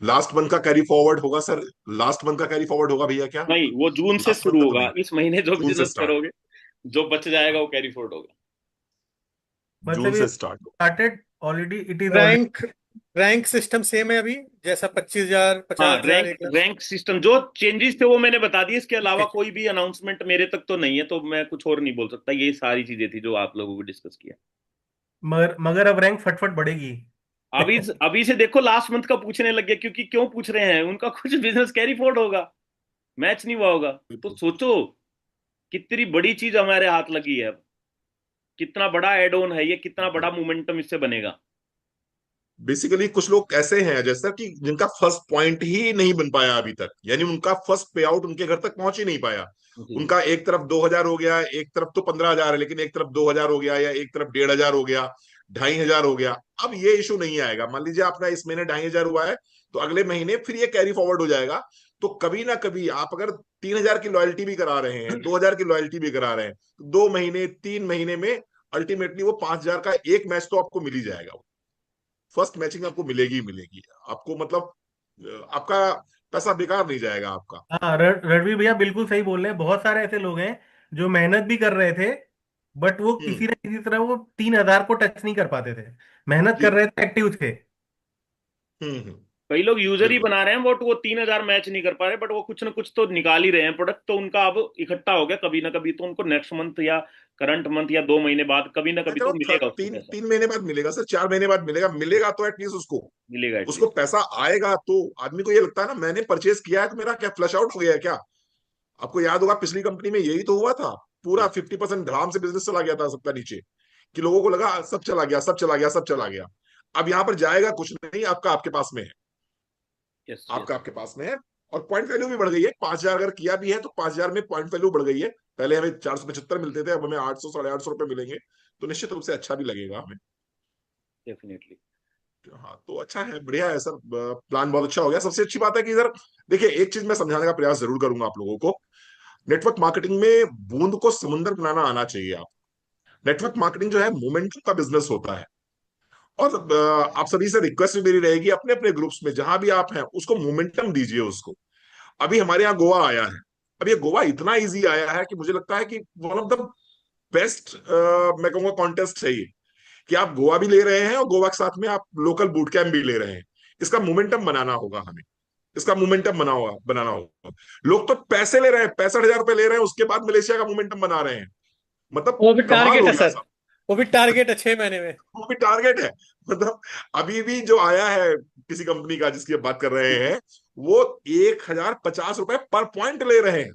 लास्ट मंथ का कैरी फॉरवर्ड होगा सर? लास्ट मंथ का कैरी फॉरवर्ड होगा भैया क्या? नहीं, वो जून से लास्ट मंथ शुरू का तो होगा। नहीं, इस महीने जो जून से बिजनेस स्टार्ट। करोगे, जो बच जाएगा वो कैरी फॉरवर्ड होगा। जून मतलब ये से स्टार्ट हो। Started already, it is already. Rank rank system same है अभी, जैसा 25,000, हाँ, 50,000, रैंक 1 लाख। रैंक सिस्टम जो चेंजेस थे वो मैंने बता दिए। इसके अलावा ओके। कोई भी अनाउंसमेंट मेरे तक तो नहीं है, तो मैं कुछ और नहीं बोल सकता। ये सारी चीजें थी जो आप लोगों को डिस्कस किया। मगर अब रैंक फटफट बढ़ेगी। अभी अभी से देखो, लास्ट मंथ का पूछने लग गया, क्योंकि क्यों पूछ रहे हैं, उनका कुछ बिजनेस कैरी फॉरवर्ड होगा, मैच नहीं हुआ होगा। तो सोचो कितनी बड़ी चीज हमारे हाथ लगी है अब। कितना बड़ा एड ऑन है ये, कितना बड़ा मोमेंटम इससे बनेगा। बेसिकली कुछ लोग ऐसे हैं जैसा कि जिनका फर्स्ट पॉइंट ही नहीं बन पाया अभी तक, यानी उनका फर्स्ट पे आउट उनके घर तक पहुंच ही नहीं पाया। जी। उनका एक तरफ 2,000 हो गया, एक तरफ तो 15,000 है, लेकिन एक तरफ 2,000 हो गया, या एक तरफ 1,500 हो गया, 2,500 हो गया। अब ये इशू नहीं आएगा। मान लीजिए आपका इस महीने 2,500 हुआ है, तो अगले महीने फिर ये कैरी फॉरवर्ड हो जाएगा। तो कभी ना कभी आप अगर 3,000 की लॉयल्टी भी करा रहे हैं, 2,000 की लॉयल्टी भी करा रहे हैं, तो 2 महीने 3 महीने में अल्टीमेटली वो 5,000 का एक मैच तो आपको मिल ही जाएगा। फर्स्ट मैचिंग आपको मिलेगी ही मिलेगी। आपको मतलब आपका पैसा बेकार नहीं जाएगा आपका। हाँ, रणवीर भैया बिल्कुल सही बोल रहे हैं। बहुत सारे ऐसे लोग हैं जो मेहनत भी कर रहे थे, बट वो हम्म। किसी न किसी तरह वो 3,000 को टच नहीं कर पाते थे। मेहनत जी। कर रहे थे, एक्टिव थे। हम्म। कई लोग यूजर ही बिल्कुल। बना रहे हैं, बट वो 3,000 मैच नहीं कर पा रहे, बट वो कुछ ना कुछ तो निकाल ही रहे हैं प्रोडक्ट। तो उनका अब इकट्ठा हो गया कभी ना कभी, तो उनको नेक्स्ट मंथ या करंट मंथ या 2 महीने बाद कभी ना मैं कभी कह तो रहा हूँ मिलेगा उसको तीन पैसा। 3 महीने बाद मिलेगा सर, 4 महीने बाद मिलेगा, मिलेगा तो एटलीस्ट उसको मिलेगा उसको एटलीस्ट। पैसा आएगा। तो आदमी को ये लगता है ना, मैंने परचेज किया है तो मेरा क्या फ्लश आउट हो गया है क्या? आपको याद होगा पिछली कंपनी में यही तो हुआ था। पूरा 50% धड़ाम से बिजनेस चला गया था सबका नीचे, कि लोगों को लगा सब चला गया, सब चला गया, सब चला गया। अब यहाँ पर जाएगा कुछ नहीं, आपका आपके पास में है। Yes yes. आपका आपके पास में है। और पॉइंट वैल्यू भी बढ़ गई है। 5,000 अगर किया भी है तो 5,000 में पॉइंट वैल्यू बढ़ गई है। पहले हमें 475 मिलते थे, अब हमें 800 850 रुपए मिलेंगे। तो निश्चित रूप से अच्छा भी लगेगा हमें। डेफिनेटली। हाँ, तो अच्छा है, बढ़िया है सर। प्लान बहुत अच्छा हो गया। सबसे अच्छी बात है कि सर देखिए, एक चीज मैं समझाने का प्रयास जरूर करूंगा आप लोगों को। नेटवर्क मार्केटिंग में बूंद को समुंदर बनाना आना चाहिए आप। नेटवर्क मार्केटिंग जो है मोमेंटम का बिजनेस होता है। और आप सभी से रिक्वेस्ट मेरी रहेगी, अपने अपने ग्रुप्स में जहां भी आप हैं उसको मोमेंटम दीजिए उसको। अभी हमारे यहाँ गोवा आया है। अब ये गोवा इतना इजी आया है कि मुझे लगता है कि वन ऑफ द बेस्ट मैं कहूंगा कॉन्टेस्ट है ये, कि आप गोवा भी ले रहे हैं और गोवा के साथ में आप लोकल बूट कैंप भी ले रहे हैं। इसका मोमेंटम बनाना होगा हमें। इसका मोमेंटम बनाना होगा। लोग तो पैसे ले रहे हैं, 65,000 रुपए ले रहे हैं, उसके बाद मलेशिया का मोमेंटम बना रहे हैं। मतलब वो भी कमाल टारगेट हो है गया सर। सब। वो भी टारगेट है 6 महीने में। वो भी टारगेट है। मतलब अभी भी जो आया है किसी कंपनी का जिसकी आप बात कर रहे हैं, वो 1,050 रुपए पर पॉइंट ले रहे हैं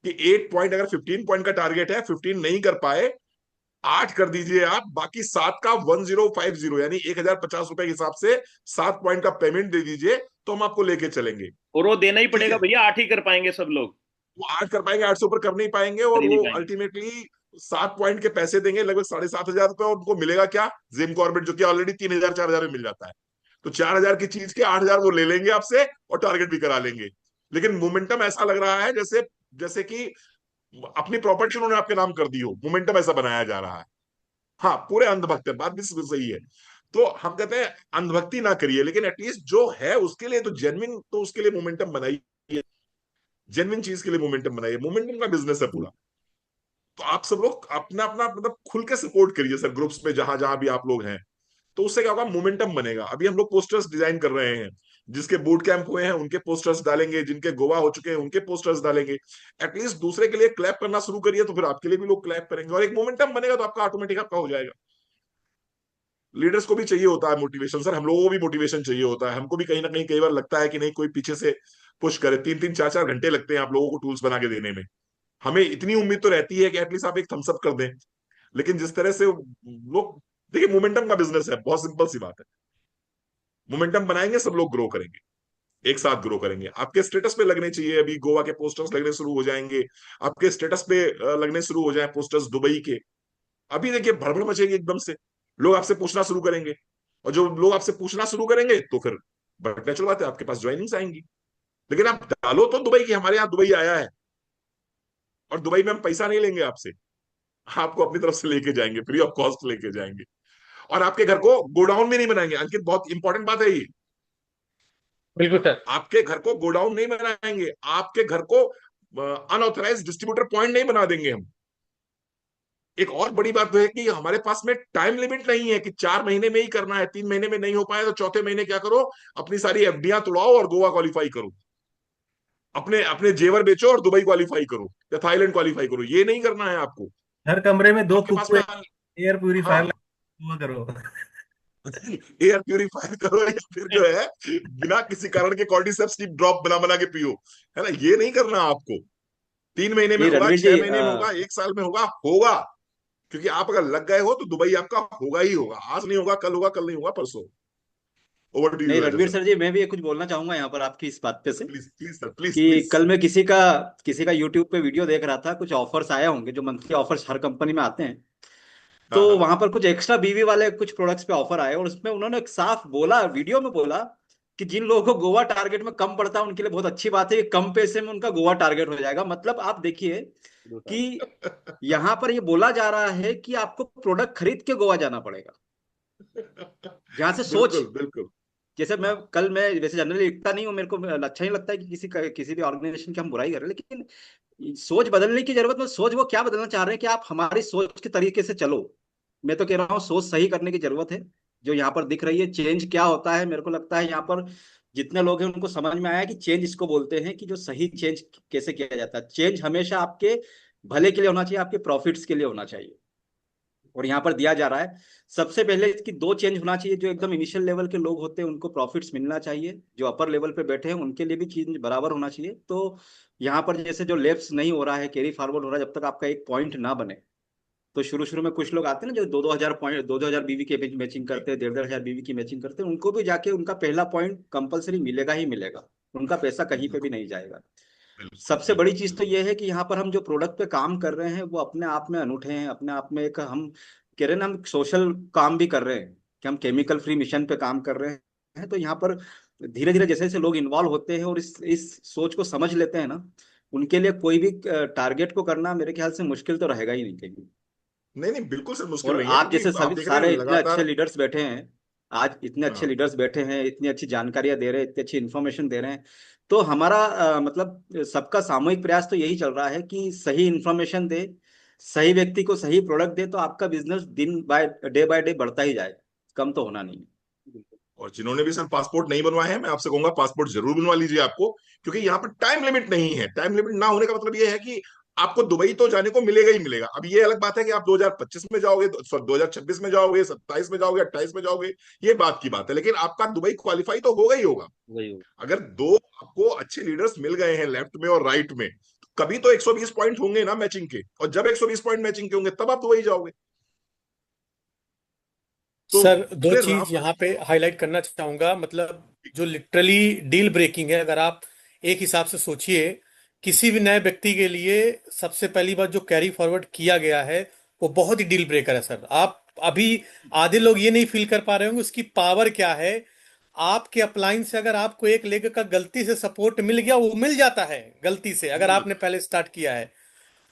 कि 8 पॉइंट, अगर 15 पॉइंट का टारगेट है, 15 नहीं कर पाए, 8 कर दीजिए आप, बाकी 7 का 1050, यानी 1,050 रुपए के हिसाब से 7 पॉइंट का पेमेंट दे दीजिए, तो हम आपको लेके चलेंगे। और वो देना ही ठीक पड़ेगा है, भैया, 8 ही कर पाएंगे सब लोग, वो 8 कर पाएंगे, 8 से ऊपर कर नहीं पाएंगे, कर और ही नहीं वो पाएंगे। अल्टीमेटली 7 पॉइंट के पैसे देंगे, लगभग 7,500 रुपए, और उनको मिलेगा क्या? जिम कॉर्बेट, जो कि ऑलरेडी 3,000 4,000 में मिल जाता है। तो 4,000 की चीज के 8,000 वो ले लेंगे आपसे, और टारगेट भी करा लेंगे। लेकिन मोमेंटम ऐसा लग रहा है जैसे जैसे कि अपनी प्रॉपर्टी उन्होंने आपके नाम कर दी हो, मोमेंटम ऐसा बनाया जा रहा है। हाँ, पूरे अंधभक्त है, बात भी सही है। तो हम कहते हैं अंधभक्ति ना करिए, लेकिन एटलीस्ट जो है उसके लिए तो जेन्युइन, तो उसके लिए मोमेंटम बनाइए, जेन्युइन चीज के लिए मोमेंटम बनाइए। मोमेंटम का बिजनेस है पूरा। तो आप सब लोग अपना अपना मतलब खुल के सपोर्ट करिए सर, ग्रुप्स में जहां जहां भी आप लोग हैं। तो उससे क्या होगा, मोमेंटम बनेगा। अभी हम लोग पोस्टर्स डिजाइन कर रहे हैं, जिसके बूट कैंप हुए हैं उनके पोस्टर्स डालेंगे, जिनके गोवा हो चुके हैं उनके पोस्टर्स डालेंगे। एटलीस्ट दूसरे के लिए क्लैप करना शुरू करिए, तो फिर आपके लिए भी लोग क्लैप करेंगे, और एक मोमेंटम बनेगा, तो आपका ऑटोमेटिक आपका हो जाएगा। लीडर्स को भी चाहिए होता है मोटिवेशन सर, हम लोगों को भी मोटिवेशन चाहिए होता है। हमको भी कहीं ना कहीं कई बार लगता है कि नहीं, कोई पीछे से पुश करे। 3-3 4-4 घंटे लगते हैं आप लोगों को टूल्स बना के देने में। हमें इतनी उम्मीद तो रहती है कि एटलीस्ट आप एक थम्स अप कर दें। लेकिन जिस तरह से लोग, देखिए मोमेंटम का बिजनेस है, बहुत सिंपल सी बात है। मोमेंटम बनाएंगे, सब लोग ग्रो करेंगे, एक साथ ग्रो करेंगे। आपके स्टेटस पे लगने चाहिए, अभी गोवा के पोस्टर्स लगने शुरू हो जाएंगे। आपके स्टेटस पे लगने शुरू हो जाए पोस्टर्स दुबई के। अभी देखिए भड़बड़ मचेगी एकदम से, लोग आपसे पूछना शुरू करेंगे। और जो लोग आपसे पूछना शुरू करेंगे, तो फिर बट नेचुरल बात है, आपके पास ज्वाइनिंग्स आएंगी। लेकिन आप डालो तो दुबई की, हमारे यहाँ दुबई आया है, और दुबई में हम पैसा नहीं लेंगे आपसे, आपको अपनी तरफ से लेके जाएंगे, फ्री ऑफ कॉस्ट लेके जाएंगे। और आपके घर को गोडाउन में नहीं बनाएंगे, अंकित बहुत इंपॉर्टेंट बात है ये। बिल्कुल सर। आपके घर को गोडाउन नहीं बनाएंगे, आपके घर को अनऑथराइज डिस्ट्रीब्यूटर पॉइंट नहीं बना देंगे हम। एक और बड़ी बात तो है कि हमारे पास में टाइम लिमिट नहीं है कि 4 महीने में ही करना है, 3 महीने में नहीं हो पाया तो चौथे महीने क्या करो, अपनी सारी एफडीआं तोड़ाओ और गोवा क्वालिफाई करो, अपने अपने जेवर बेचो और दुबई क्वालिफाई करो या थाईलैंड क्वालिफाई करो। ये नहीं करना है आपको। हर कमरे में 2 आपके पास कुकू, में, एयर प्यूरिफायर हाँ, लगा करो। एयर प्यूरिफायर करो, या फिर जो है बिना किसी कारण के कॉर्डिसेप्स की ड्रॉप बना बना के पियो, है ना। ये नहीं करना आपको। 3 महीने में ये होगा, रणवीर 6 जी महीने में होगा, 1 साल में होगा, होगा। क्योंकि आप अगर लग गए हो तो दुबई आपका होगा ही होगा। आज नहीं होगा, कल होगा, कल नहीं होगा, परसों। ओवर टू नहीं you Raja Ranveer sir. Sir ji, मैं भी कुछ बोलना चाहूंगा यहाँ पर आपकी इस बात पे से, प्लीज प्लीज सर, प्लीज कि प्लीज। कल मैं किसी का यूट्यूब पे वीडियो देख रहा था। कुछ ऑफर्स आए होंगे, जो मंथली ऑफर्स हर कंपनी में आते हैं। हाँ तो हाँ। वहां पर कुछ एक्स्ट्रा बीवी वाले कुछ प्रोडक्ट्स पे ऑफर आए, और उसमें उन्होंने साफ बोला, वीडियो में बोला, कि जिन लोगों को गोवा टारगेट में कम पड़ता है उनके लिए बहुत अच्छी बात है कि कम पैसे में उनका गोवा टारगेट हो जाएगा। मतलब आप देखिए कि यहाँ पर ये बोला जा रहा है कि आपको प्रोडक्ट खरीद के गोवा जाना पड़ेगा। जहां से सोच, बिल्कुल बिल्कुल। जैसे हाँ मैं वैसे जनरली लिखता नहीं हूँ, मेरे को अच्छा नहीं लगता है कि किसी भी ऑर्गेनाइजेशन की हम बुराई करें, लेकिन सोच बदलने की जरूरत है। सोच वो क्या बदलना चाह रहे हैं कि आप हमारी सोच के तरीके से चलो। मैं तो कह रहा हूँ सोच सही करने की जरूरत है। जो यहाँ पर दिख रही है चेंज क्या होता है, मेरे को लगता है यहाँ पर जितने लोग हैं उनको समझ में आया कि चेंज इसको बोलते हैं, कि जो सही चेंज कैसे किया जाता है। चेंज हमेशा आपके भले के लिए होना चाहिए, आपके प्रॉफिट्स के लिए होना चाहिए। और यहाँ पर दिया जा रहा है, सबसे पहले इसकी 2 चेंज होना चाहिए। जो एकदम इनिशियल लेवल के लोग होते हैं उनको प्रॉफिट्स मिलना चाहिए, जो अपर लेवल पे बैठे हैं उनके लिए भी चीज बराबर होना चाहिए। तो यहाँ पर जैसे जो लेफ्ट नहीं हो रहा है, कैरी फॉरवर्ड हो रहा है, जब तक आपका एक पॉइंट ना बने। तो शुरू शुरू में कुछ लोग आते हैं ना, जो 2-2 हजार पॉइंट, 2-2 हजार बीवी की मैचिंग करते हैं, 1.5-1.5 हजार बीवी की मैचिंग करते हैं, उनको भी जाके उनका पहला पॉइंट कंपलसरी मिलेगा ही मिलेगा। उनका पैसा कहीं पे भी नहीं जाएगा। बिल्कुल सबसे बड़ी बिल्कुल चीज तो बिल्कुल। यह है कि यहाँ पर हम जो प्रोडक्ट पे काम कर रहे हैं वो अपने आप में अनूठे हैं। अपने आप में एक हम कह रहे हैं ना, हम सोशल काम भी कर रहे हैं, कि हम केमिकल फ्री मिशन पे काम कर रहे हैं। तो यहाँ पर धीरे धीरे जैसे जैसे लोग इन्वॉल्व होते हैं और इस सोच को समझ लेते हैं ना, उनके लिए कोई भी टारगेट को करना मेरे ख्याल से मुश्किल तो रहेगा ही नहीं कहीं। नहीं नहीं, बिल्कुल सर, मुश्किल और नहीं है, आप क्योंकि जैसे आप सभी देख रहे हैं सारे इतने अच्छे लगातार। लीडर्स बैठे हैं, आज इतने अच्छे हाँ लीडर्स बैठे हैं, इतनी अच्छी जानकारियां दे रहे हैं, इतनी अच्छी इन्फॉर्मेशन दे रहे हैं। तो हमारा मतलब सबका सामूहिक प्रयास तो यही चल रहा है कि सही इन्फॉर्मेशन दे, सही व्यक्ति को सही प्रोडक्ट दे, तो आपका बिजनेस बाय डे बढ़ता ही जाए, कम तो होना नहीं है। और जिन्होंने भी सर पासपोर्ट नहीं बनवाए हैं, मैं आपसे कहूंगा पासपोर्ट जरूर बनवा लीजिए आपको, क्योंकि यहाँ पर टाइम लिमिट नहीं है। टाइम लिमिट ना होने का मतलब ये है कि आपको दुबई तो जाने को मिलेगा ही मिलेगा। अब ये अलग बात है कि आप 2025 में जाओगे, 2026 में जाओगे, 27 में जाओगे, 28 में जाओगे, ये बात की बात है, लेकिन आपका दुबई क्वालिफाई तो होगा ही होगा। वही होगा। अगर दो आपको अच्छे लीडर्स मिल गए हैं लेफ्ट में और राइट में, तो कभी तो 120 पॉइंट होंगे ना मैचिंग के, और जब 120 पॉइंट मैचिंग के होंगे तब आप दुबई जाओगे। तो सर दो फिर चीज यहाँ पे हाईलाइट करना चाहूंगा, मतलब जो लिटरली डील ब्रेकिंग है। अगर आप एक हिसाब से सोचिए, किसी भी नए व्यक्ति के लिए सबसे पहली बात जो कैरी फॉरवर्ड किया गया है वो बहुत ही डील ब्रेकर है सर। आप अभी आधे लोग ये नहीं फील कर पा रहे होंगे उसकी पावर क्या है। आपके अप्लायंस से अगर आपको एक लेग का गलती से सपोर्ट मिल गया, वो मिल जाता है गलती से, अगर आपने पहले स्टार्ट किया है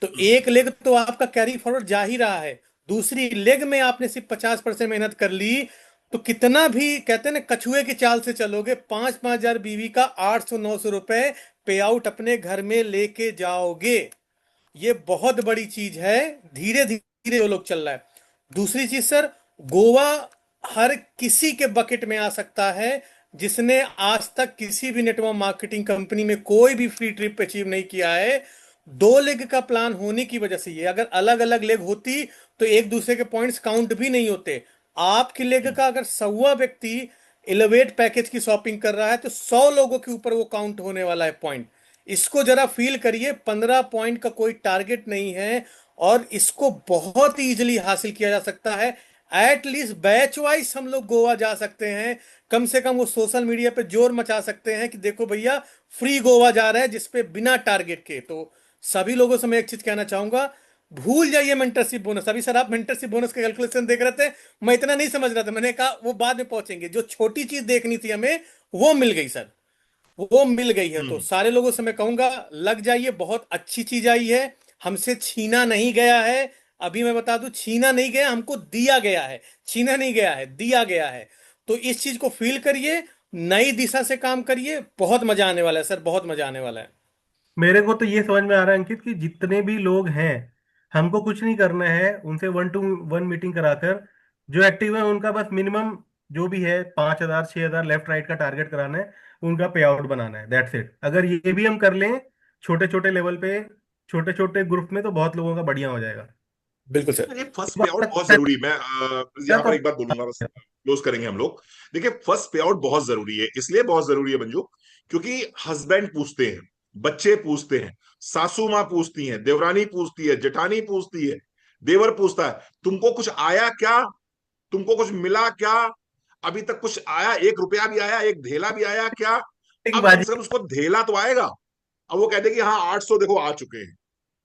तो एक लेग तो आपका कैरी फॉरवर्ड जा ही रहा है। दूसरी लेग में आपने सिर्फ 50% मेहनत कर ली, तो कितना भी कहते हैं ना कछुए की चाल से चलोगे, 5,000 बीवी का 800-900 रुपए पे आउट अपने घर में लेके जाओगे। ये बहुत बड़ी चीज है। धीरे धीरे वो लोग चल रहा है। दूसरी चीज सर, गोवा हर किसी के बकेट में आ सकता है जिसने आज तक किसी भी नेटवर्क मार्केटिंग कंपनी में कोई भी फ्री ट्रिप अचीव नहीं किया है। दो लेग का प्लान होने की वजह से, ये अगर अलग अलग लेग होती तो एक दूसरे के पॉइंट्स काउंट भी नहीं होते। आपकी लेग का अगर 100वां व्यक्ति एलिवेट पैकेज की शॉपिंग कर रहा है तो 100 लोगों के ऊपर वो काउंट होने वाला है पॉइंट। इसको जरा फील करिए, 15 पॉइंट का कोई टारगेट नहीं है और इसको बहुत ही इजीली हासिल किया जा सकता है। एटलीस्ट बैच वाइज हम लोग गोवा जा सकते हैं। कम से कम वो सोशल मीडिया पे जोर मचा सकते हैं कि देखो भैया फ्री गोवा जा रहा है, जिसपे बिना टारगेट के। तो सभी लोगों से मैं एक चीज कहना चाहूंगा, भूल जाइए मेंटरशिप बोनस। अभी सर आप मेंटरशिप बोनस के कैलकुलेशन देख रहे थे, मैं इतना नहीं समझ रहा था, मैंने कहा वो बाद में पहुंचेंगे। जो छोटी चीज देखनी थी हमें वो मिल गई सर, वो मिल गई है। तो सारे लोगों से मैं कहूंगा लग जाइए, बहुत अच्छी चीज आई है, हमसे छीना नहीं गया है। अभी मैं बता दूं, छीना नहीं गया, हमको दिया गया है। छीना नहीं गया है, दिया गया है। तो इस चीज को फील करिए, नई दिशा से काम करिए, बहुत मजा आने वाला है सर, बहुत मजा आने वाला है। मेरे को तो ये समझ में आ रहा है अंकित कि जितने भी लोग हैं, हमको कुछ नहीं करना है, उनसे 1-to-1 मीटिंग कराकर जो एक्टिव है उनका बस मिनिमम जो भी है 5,000 6,000 लेफ्ट राइट का टारगेट कराना है, उनका पे आउट बनाना है, दैट्स इट। अगर ये भी हम कर लें छोटे छोटे लेवल पे, छोटे छोटे ग्रुप में, तो बहुत लोगों का बढ़िया हो जाएगा। बिल्कुल सर। ये फर्स्ट पे आउट बहुत जरूरी है। मैं यहाँ पर एक बात बोलूंगा, बस क्लोज करेंगे हम लोग। देखिए, फर्स्ट पे आउट बहुत जरूरी है, इसलिए बहुत जरूरी है मंजू, क्योंकि हस्बैंड पूछते हैं, बच्चे पूछते हैं, सासू माँ पूछती हैं, देवरानी पूछती है, जेठानी पूछती है, देवर पूछता है, तुमको कुछ आया क्या, तुमको कुछ मिला क्या, अभी तक कुछ आया, 1 रुपया भी आया, एक धेला भी आया क्या। अब कम बाजी से कम उसको धेला तो आएगा। अब वो कहते कि हाँ 800 देखो आ चुके हैं,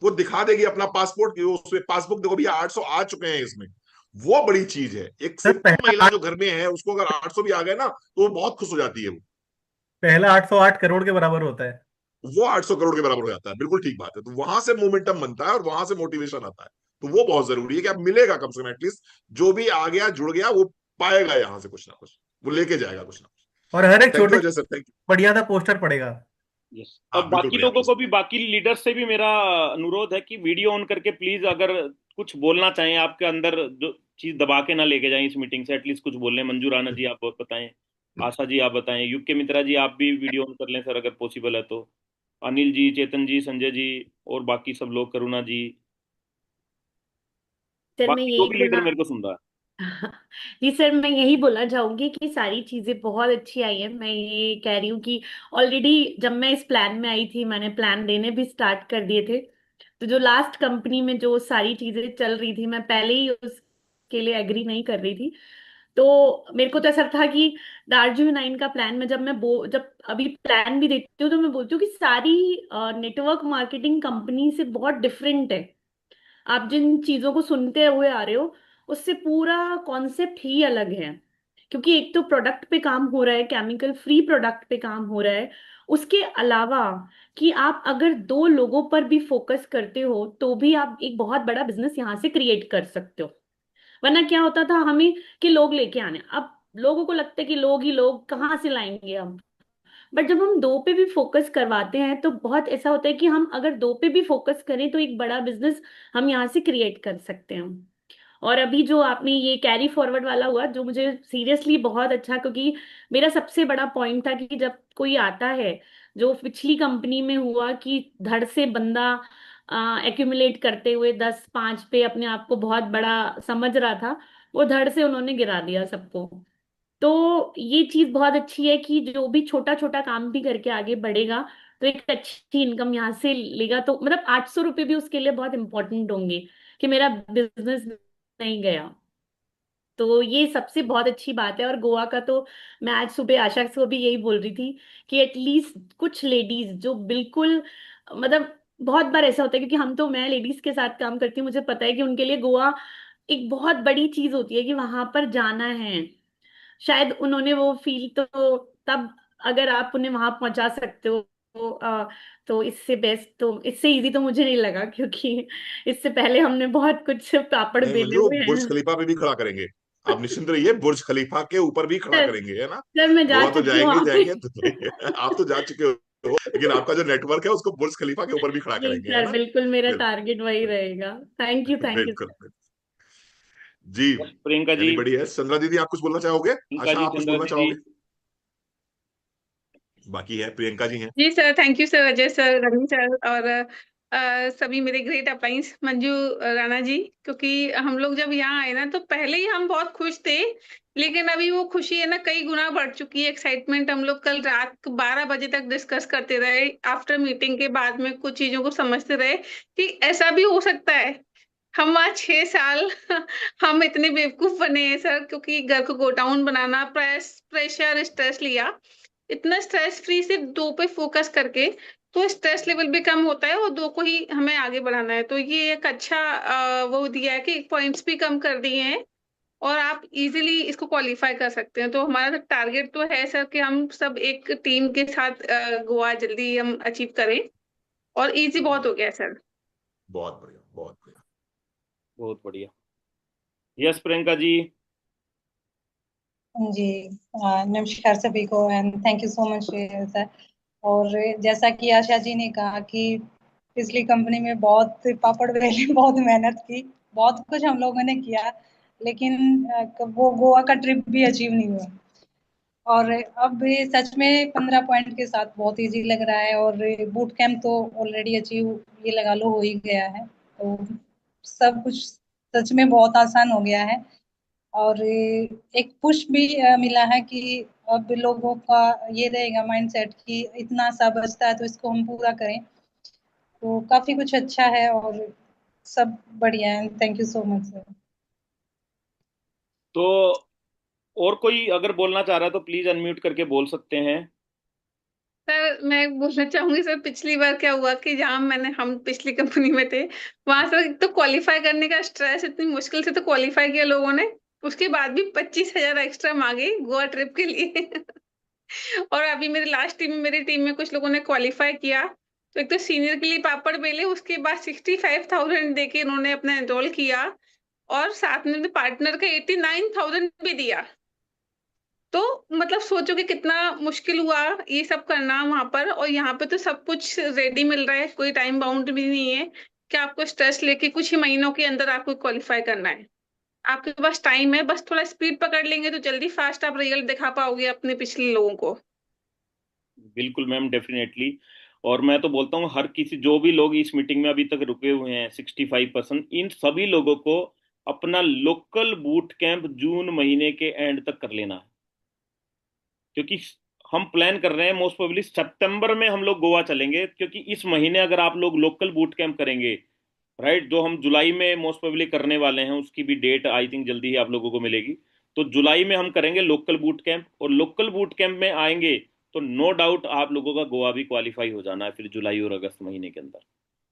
वो दिखा देगी अपना पासपोर्ट की उसमें पासबुक, देखो भैया 800 आ चुके हैं इसमें। वो बड़ी चीज है। एक सर, सिंपल महिला जो घर में है उसको अगर 800 भी आ गए ना तो वो बहुत खुश हो जाती है। पहला 808 करोड़ के बराबर होता है। वो 800 करोड़ के बराबर हो जाता है, बिल्कुल ठीक बात है। तो वहां से मोमेंटम बनता है और वहां से मोटिवेशन आता है। तो वो बहुत जरूरी है कि अब मिलेगा कम से कम एटलीस्ट, जो भी आ गया जुड़ गया वो पाएगा यहां से कुछ ना कुछ, वो लेके जाएगा कुछ ना कुछ। और हर एक थैंक छोटे you Ajay sir, thank you. बढ़िया सा पोस्टर पड़ेगा। यस। हाँ और बिल्कुल बाकी भैया, लोगों को भी, बाकी लीडर से भी मेरा अनुरोध है कि वीडियो ऑन करके प्लीज अगर कुछ बोलना चाहें, आपके अंदर जो चीज दबा के ना लेके जाएं इस मीटिंग से, एटलीस्ट कुछ बोल लें। मंजू राणा जी आप बताएं, आशा जी आप बताएं, युग के मित्रा जी आप भी वीडियो ऑन कर लें सर अगर पॉसिबल है तो। अनिल जी, चेतन जी, संजय जी और बाकी सब लोग, करुणा जी, सर मैं बाकी जो यही भी लीडर बोलना मेरे को सुन रहा है। जी सर, मैं यही बोलना चाहूंगी कि सारी चीजें बहुत अच्छी आई है। मैं ये कह रही हूँ कि ऑलरेडी जब मैं इस प्लान में आई थी, मैंने प्लान देने भी स्टार्ट कर दिए थे। तो जो लास्ट कंपनी में जो सारी चीजें चल रही थी, मैं पहले ही उसके लिए एग्री नहीं कर रही थी। तो मेरे को तो ऐसा था कि दार्जिलिंग 9 का प्लान में जब अभी प्लान भी देती हूँ तो मैं बोलती हूँ कि सारी नेटवर्क मार्केटिंग कंपनी से बहुत डिफरेंट है। आप जिन चीजों को सुनते हुए आ रहे हो उससे पूरा कॉन्सेप्ट ही अलग है। क्योंकि एक तो प्रोडक्ट पे काम हो रहा है, केमिकल फ्री प्रोडक्ट पे काम हो रहा है। उसके अलावा कि आप अगर 2 लोगों पर भी फोकस करते हो तो भी आप एक बहुत बड़ा बिजनेस यहाँ से क्रिएट कर सकते हो। वरना क्या होता था हमें कि लोग लेके आने, अब लोगों को लगता है कि लोग ही लोग कहाँ से लाएंगे हम। बट जब हम 2 पे भी फोकस करवाते हैं तो बहुत ऐसा होता है कि हम अगर 2 पे भी फोकस करें तो एक बड़ा बिजनेस हम यहाँ से क्रिएट कर सकते हैं। और अभी जो आपने ये कैरी फॉरवर्ड वाला हुआ जो मुझे सीरियसली बहुत अच्छा, क्योंकि मेरा सबसे बड़ा पॉइंट था कि जब कोई आता है, जो पिछली कंपनी में हुआ कि धड़ से बंदा एक्यूमुलेट करते हुए 10-5 पे अपने आप को बहुत बड़ा समझ रहा था, वो धड़ से उन्होंने गिरा दिया सबको। तो ये चीज बहुत अच्छी है कि जो भी छोटा छोटा काम भी करके आगे बढ़ेगा तो एक अच्छी इनकम यहाँ से लेगा, तो मतलब 800 रुपये भी उसके लिए बहुत इंपॉर्टेंट होंगे कि मेरा बिजनेस नहीं गया। तो ये सबसे बहुत अच्छी बात है। और गोवा का तो मैं आज सुबह आशा को भी यही बोल रही थी कि एटलीस्ट कुछ लेडीज जो बिल्कुल मतलब बहुत बार ऐसा होता है, क्योंकि मैं लेडीज के साथ काम करती हूँ, मुझे पता है कि उनके लिए गोवा एक बहुत बड़ी चीज होती है कि वहां पर जाना है। शायद उन्होंने वो फील तो तब अगर आप उन्हें वहां पहुंचा सकते हो तो इससे बेस्ट तो इससे इजी तो मुझे नहीं लगा, क्योंकि इससे पहले हमने बहुत कुछ पापड़ नहीं बेले मंजू, हुए बुर्ज हैं। खलीफा पे भी खड़ा करेंगे। आप निश्चिंत रहिए, बुर्ज खलीफा के ऊपर भी खड़ा सर करेंगे, है ना। सर मैं जा गोवा तो चुकी हूँ जाएंगे ही वहां पे। जाएंगे तो आप तो जा चुके हो, लेकिन आपका जो नेटवर्क है उसको बुर्ज खलीफा के ऊपर भी खड़ा नहीं करेंगे, है सर, ना। बिल्कुल मेरा बिल्कुल टारगेट वही रहेगा। थैंक यू, थैंक यू बिल्कुल सर। जी। बस प्रियंका जी। यानी बढ़िया है। चंद्रा दीदी, आप कुछ बोलना चाहोगे? प्रियंका आशा, जी, आप कुछ चंद्रा बोलना दीदी। चाहोगे? बाकी है प्रियंका जी हैं। जी sir, thank you sir, Ajay sir, Ravi sir, और सभी मेरे ग्रेट अपाइंस मंजू राणा जी। क्योंकि हम लोग जब यहाँ आए ना तो पहले ही हम बहुत खुश थे, लेकिन अभी वो खुशी है ना कई गुना बढ़ चुकी है। एक्साइटमेंट हम लोग कल रात 12 बजे तक डिस्कस करते रहे, आफ्टर मीटिंग के बाद में कुछ चीजों को समझते रहे कि ऐसा भी हो सकता है। हम आज 6 साल हम इतने बेवकूफ बने हैं सर, क्योंकि घर को गोडाउन बनाना, प्रेशर, स्ट्रेस लिया। इतना स्ट्रेस फ्री सिर्फ 2 पे फोकस करके तो स्ट्रेस लेवल भी कम होता है, और 2 को ही हमें आगे बढ़ाना है। तो ये एक अच्छा वो दिया है कि पॉइंट्स भी कम कर दिए हैं और आप इजीली इसको क्वालिफाई कर सकते हैं। तो हमारा टारगेट तो है सर कि हम सब एक टीम के साथ गोवा जल्दी हम अचीव करें, और इजी बहुत हो गया है सर। बहुत बढ़िया, बहुत बढ़िया। बहुत बढ़िया। यस प्रियंका जी। जी, नमस्कार सभी को and thank you so much sir. और जैसा कि आशा जी ने कहा कि पिछली कंपनी में बहुत पापड़ बेले, बहुत मेहनत की, बहुत कुछ हम लोगों ने किया, लेकिन वो गोवा का ट्रिप भी अचीव नहीं हुआ। और अब सच में 15 पॉइंट के साथ बहुत इजी लग रहा है, और बूट कैंप तो ऑलरेडी अचीव ये लगा लो हो ही गया है। तो सब कुछ सच में बहुत आसान हो गया है। और एक पुश भी मिला है कि अब लोगों का ये रहेगा माइंडसेट कि इतना सा बचता है तो इसको हम पूरा करें। तो काफी कुछ अच्छा है और सब बढ़िया है। Thank you so much sir. तो और कोई अगर बोलना चाह रहा है तो प्लीज अनम्यूट करके बोल सकते हैं। सर मैं बोलना चाहूंगी सर, पिछली बार क्या हुआ कि जहाँ हम पिछली कंपनी में थे, वहां सर एक तो क्वालिफाई करने का स्ट्रेस, इतनी मुश्किल से तो क्वालिफाई किया लोगों ने, उसके बाद भी 25,000 एक्स्ट्रा मांगे गोवा ट्रिप के लिए। और अभी मेरे लास्ट टीम में, मेरी टीम में कुछ लोगों ने क्वालिफाई किया, तो एक तो सीनियर के लिए पापड़ बेले, उसके बाद 65,000 देके उन्होंने अपना एनरोल किया, और साथ में पार्टनर का 89,000 भी दिया। तो मतलब सोचो कि कितना मुश्किल हुआ ये सब करना वहां पर, और यहाँ पे तो सब कुछ रेडी मिल रहा है, कोई टाइम बाउंड भी नहीं है कि आपको स्ट्रेस लेके कुछ ही महीनों के अंदर आपको क्वालिफाई करना है। आपके पास टाइम है, बस थोड़ा स्पीड पकड़ लेंगे तो जल्दी फास्ट आप रिजल्ट दिखा पाओगे अपने पिछले लोगों को। बिल्कुल मैम, डेफिनेटली। और मैं तो बोलता हूँ हर किसी, जो भी लोग इस मीटिंग में अभी तक रुके हुए हैं 65%, इन सभी लोगों को अपना लोकल बूट कैंप जून महीने के एंड तक कर लेना है। क्योंकि हम प्लान कर रहे हैं मोस्ट प्रोबेबली सितंबर में हम लोग गोवा चलेंगे, क्योंकि इस महीने अगर आप लोग लोकल बूट कैंप करेंगे, राइट, जो हम जुलाई में मोस्ट प्रोबेबली करने वाले हैं, उसकी भी डेट आई थिंक जल्दी ही आप लोगों को मिलेगी। तो जुलाई में हम करेंगे लोकल बूट कैंप, और लोकल बूट कैंप में आएंगे तो नो डाउट आप लोगों का गोवा भी क्वालिफाई हो जाना है फिर जुलाई और अगस्त महीने के अंदर।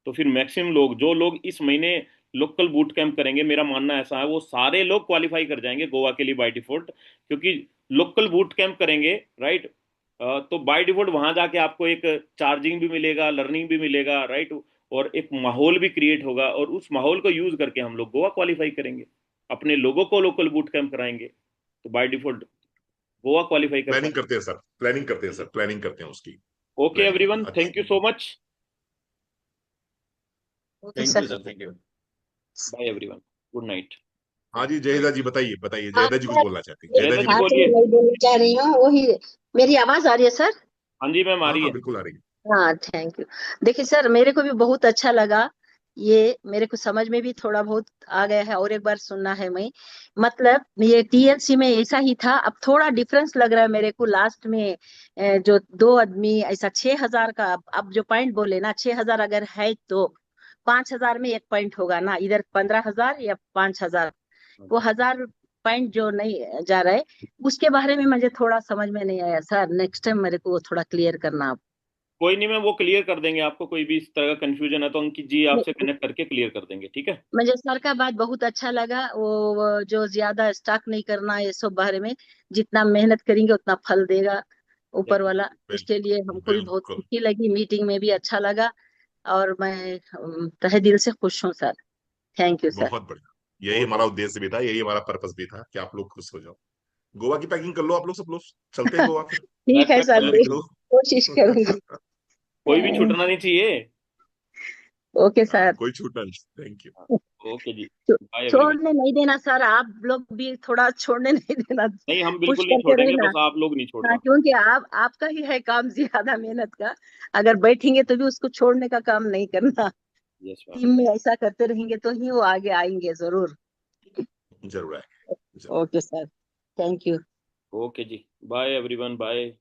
तो फिर मैक्सिमम लोग, जो लोग इस महीने लोकल बूट कैंप करेंगे, मेरा मानना ऐसा है वो सारे लोग क्वालिफाई कर जाएंगे गोवा के लिए बाय डिफॉल्ट, क्योंकि लोकल बूट कैंप करेंगे, राइट। तो बाय डिफॉल्ट वहां जाके आपको एक चार्जिंग भी मिलेगा, लर्निंग भी मिलेगा, राइट, और एक माहौल भी क्रिएट होगा, और उस माहौल को यूज करके हम लोग गोवा क्वालिफाई करेंगे, अपने लोगों को लोकल बूट कैंप कराएंगे, तो बाय डिफॉल्ट गोवा क्वालिफाई कर प्लानिंग पाएंगे। करते हैं सर, प्लानिंग करते हैं सर, प्लानिंग करते हैं उसकी। Okay planning everyone, thank you so much. Thank you sir, thank you. Bye everyone, good night. हाँ जी, जयदा जी बताइए, बताइए, हाँ जयदा जी कुछ सर, बोलना चाहती हैं, जयदा जी जी हाँ बताइए। तो बोलिए। मैं बोलना चाह रही हूँ वही। मेरी आवाज आ रही है सर? हाँ जी मैम, आ हाँ रही हाँ है। बिल्कुल आ रही है। हाँ थैंक यू। देखिए सर, मेरे को भी बहुत अच्छा लगा ये मेरे को समझ में भी थोड़ा बहुत आ गया है, और एक बार सुनना है मैं। मतलब ये टीएलसी में ऐसा ही था, अब थोड़ा डिफरेंस लग रहा है मेरे को लास्ट में। जो दो आदमी ऐसा 6,000 का, अब जो पॉइंट बोले ना, 6,000 अगर है तो 5,000 में एक पॉइंट होगा ना, इधर 15,000 या 5,000, वो 1,000 पॉइंट जो नहीं जा रहा है, उसके बारे में मुझे थोड़ा समझ में नहीं आया सर। नेक्स्ट टाइम मेरे को वो थोड़ा क्लियर करना आप। कोई नहीं मैम, वो क्लियर कर देंगे आपको। कोई भी इस तरह का कंफ्यूजन है तो अंकित जी आपसे कनेक्ट करके क्लियर कर देंगे, ठीक है। मुझे सर का बात बहुत अच्छा लगा, वो जो ज्यादा स्टॉक नहीं करना ये सब बारे में, जितना मेहनत करेंगे उतना फल देगा ऊपर वाला। इसके लिए हमको भी बहुत बिल्कुल खुशी लगी, मीटिंग में भी अच्छा लगा, और मैं तहे दिल से खुश हूँ सर। Thank you sir. बहुत बढ़िया। यही हमारा उद्देश्य भी था, यही हमारा पर्पस भी था कि आप लोग खुश हो जाओ। गोवा की पैकिंग कर लो आप लोग, सब लोग चलते हैं गोवा फिर। ठीक है सर, तैयारी करो। कोशिश करूंगी। कोई भी छूटना नहीं चाहिए। Okay sir. कोई छूटना नहीं। Thank you. ओके जी, बाय एवरीवन। छोड़ने नहीं देना सर, आप लोग भी थोड़ा छोड़ने नहीं देना, नहीं, हम पुश बिल्कुल नहीं करते छोड़ेंगे, रहना। बस आप लोग नहीं हाँ, छोड़ना। क्योंकि आपका ही है काम ज्यादा मेहनत का, अगर बैठेंगे तो भी उसको छोड़ने का काम नहीं करना। Yes ma'am. टीम में ऐसा करते रहेंगे तो ही वो आगे आएंगे जरूर। जरूर आएंगे। Okay sir, thank you. Okay जी, बाय एवरीवन, बाय।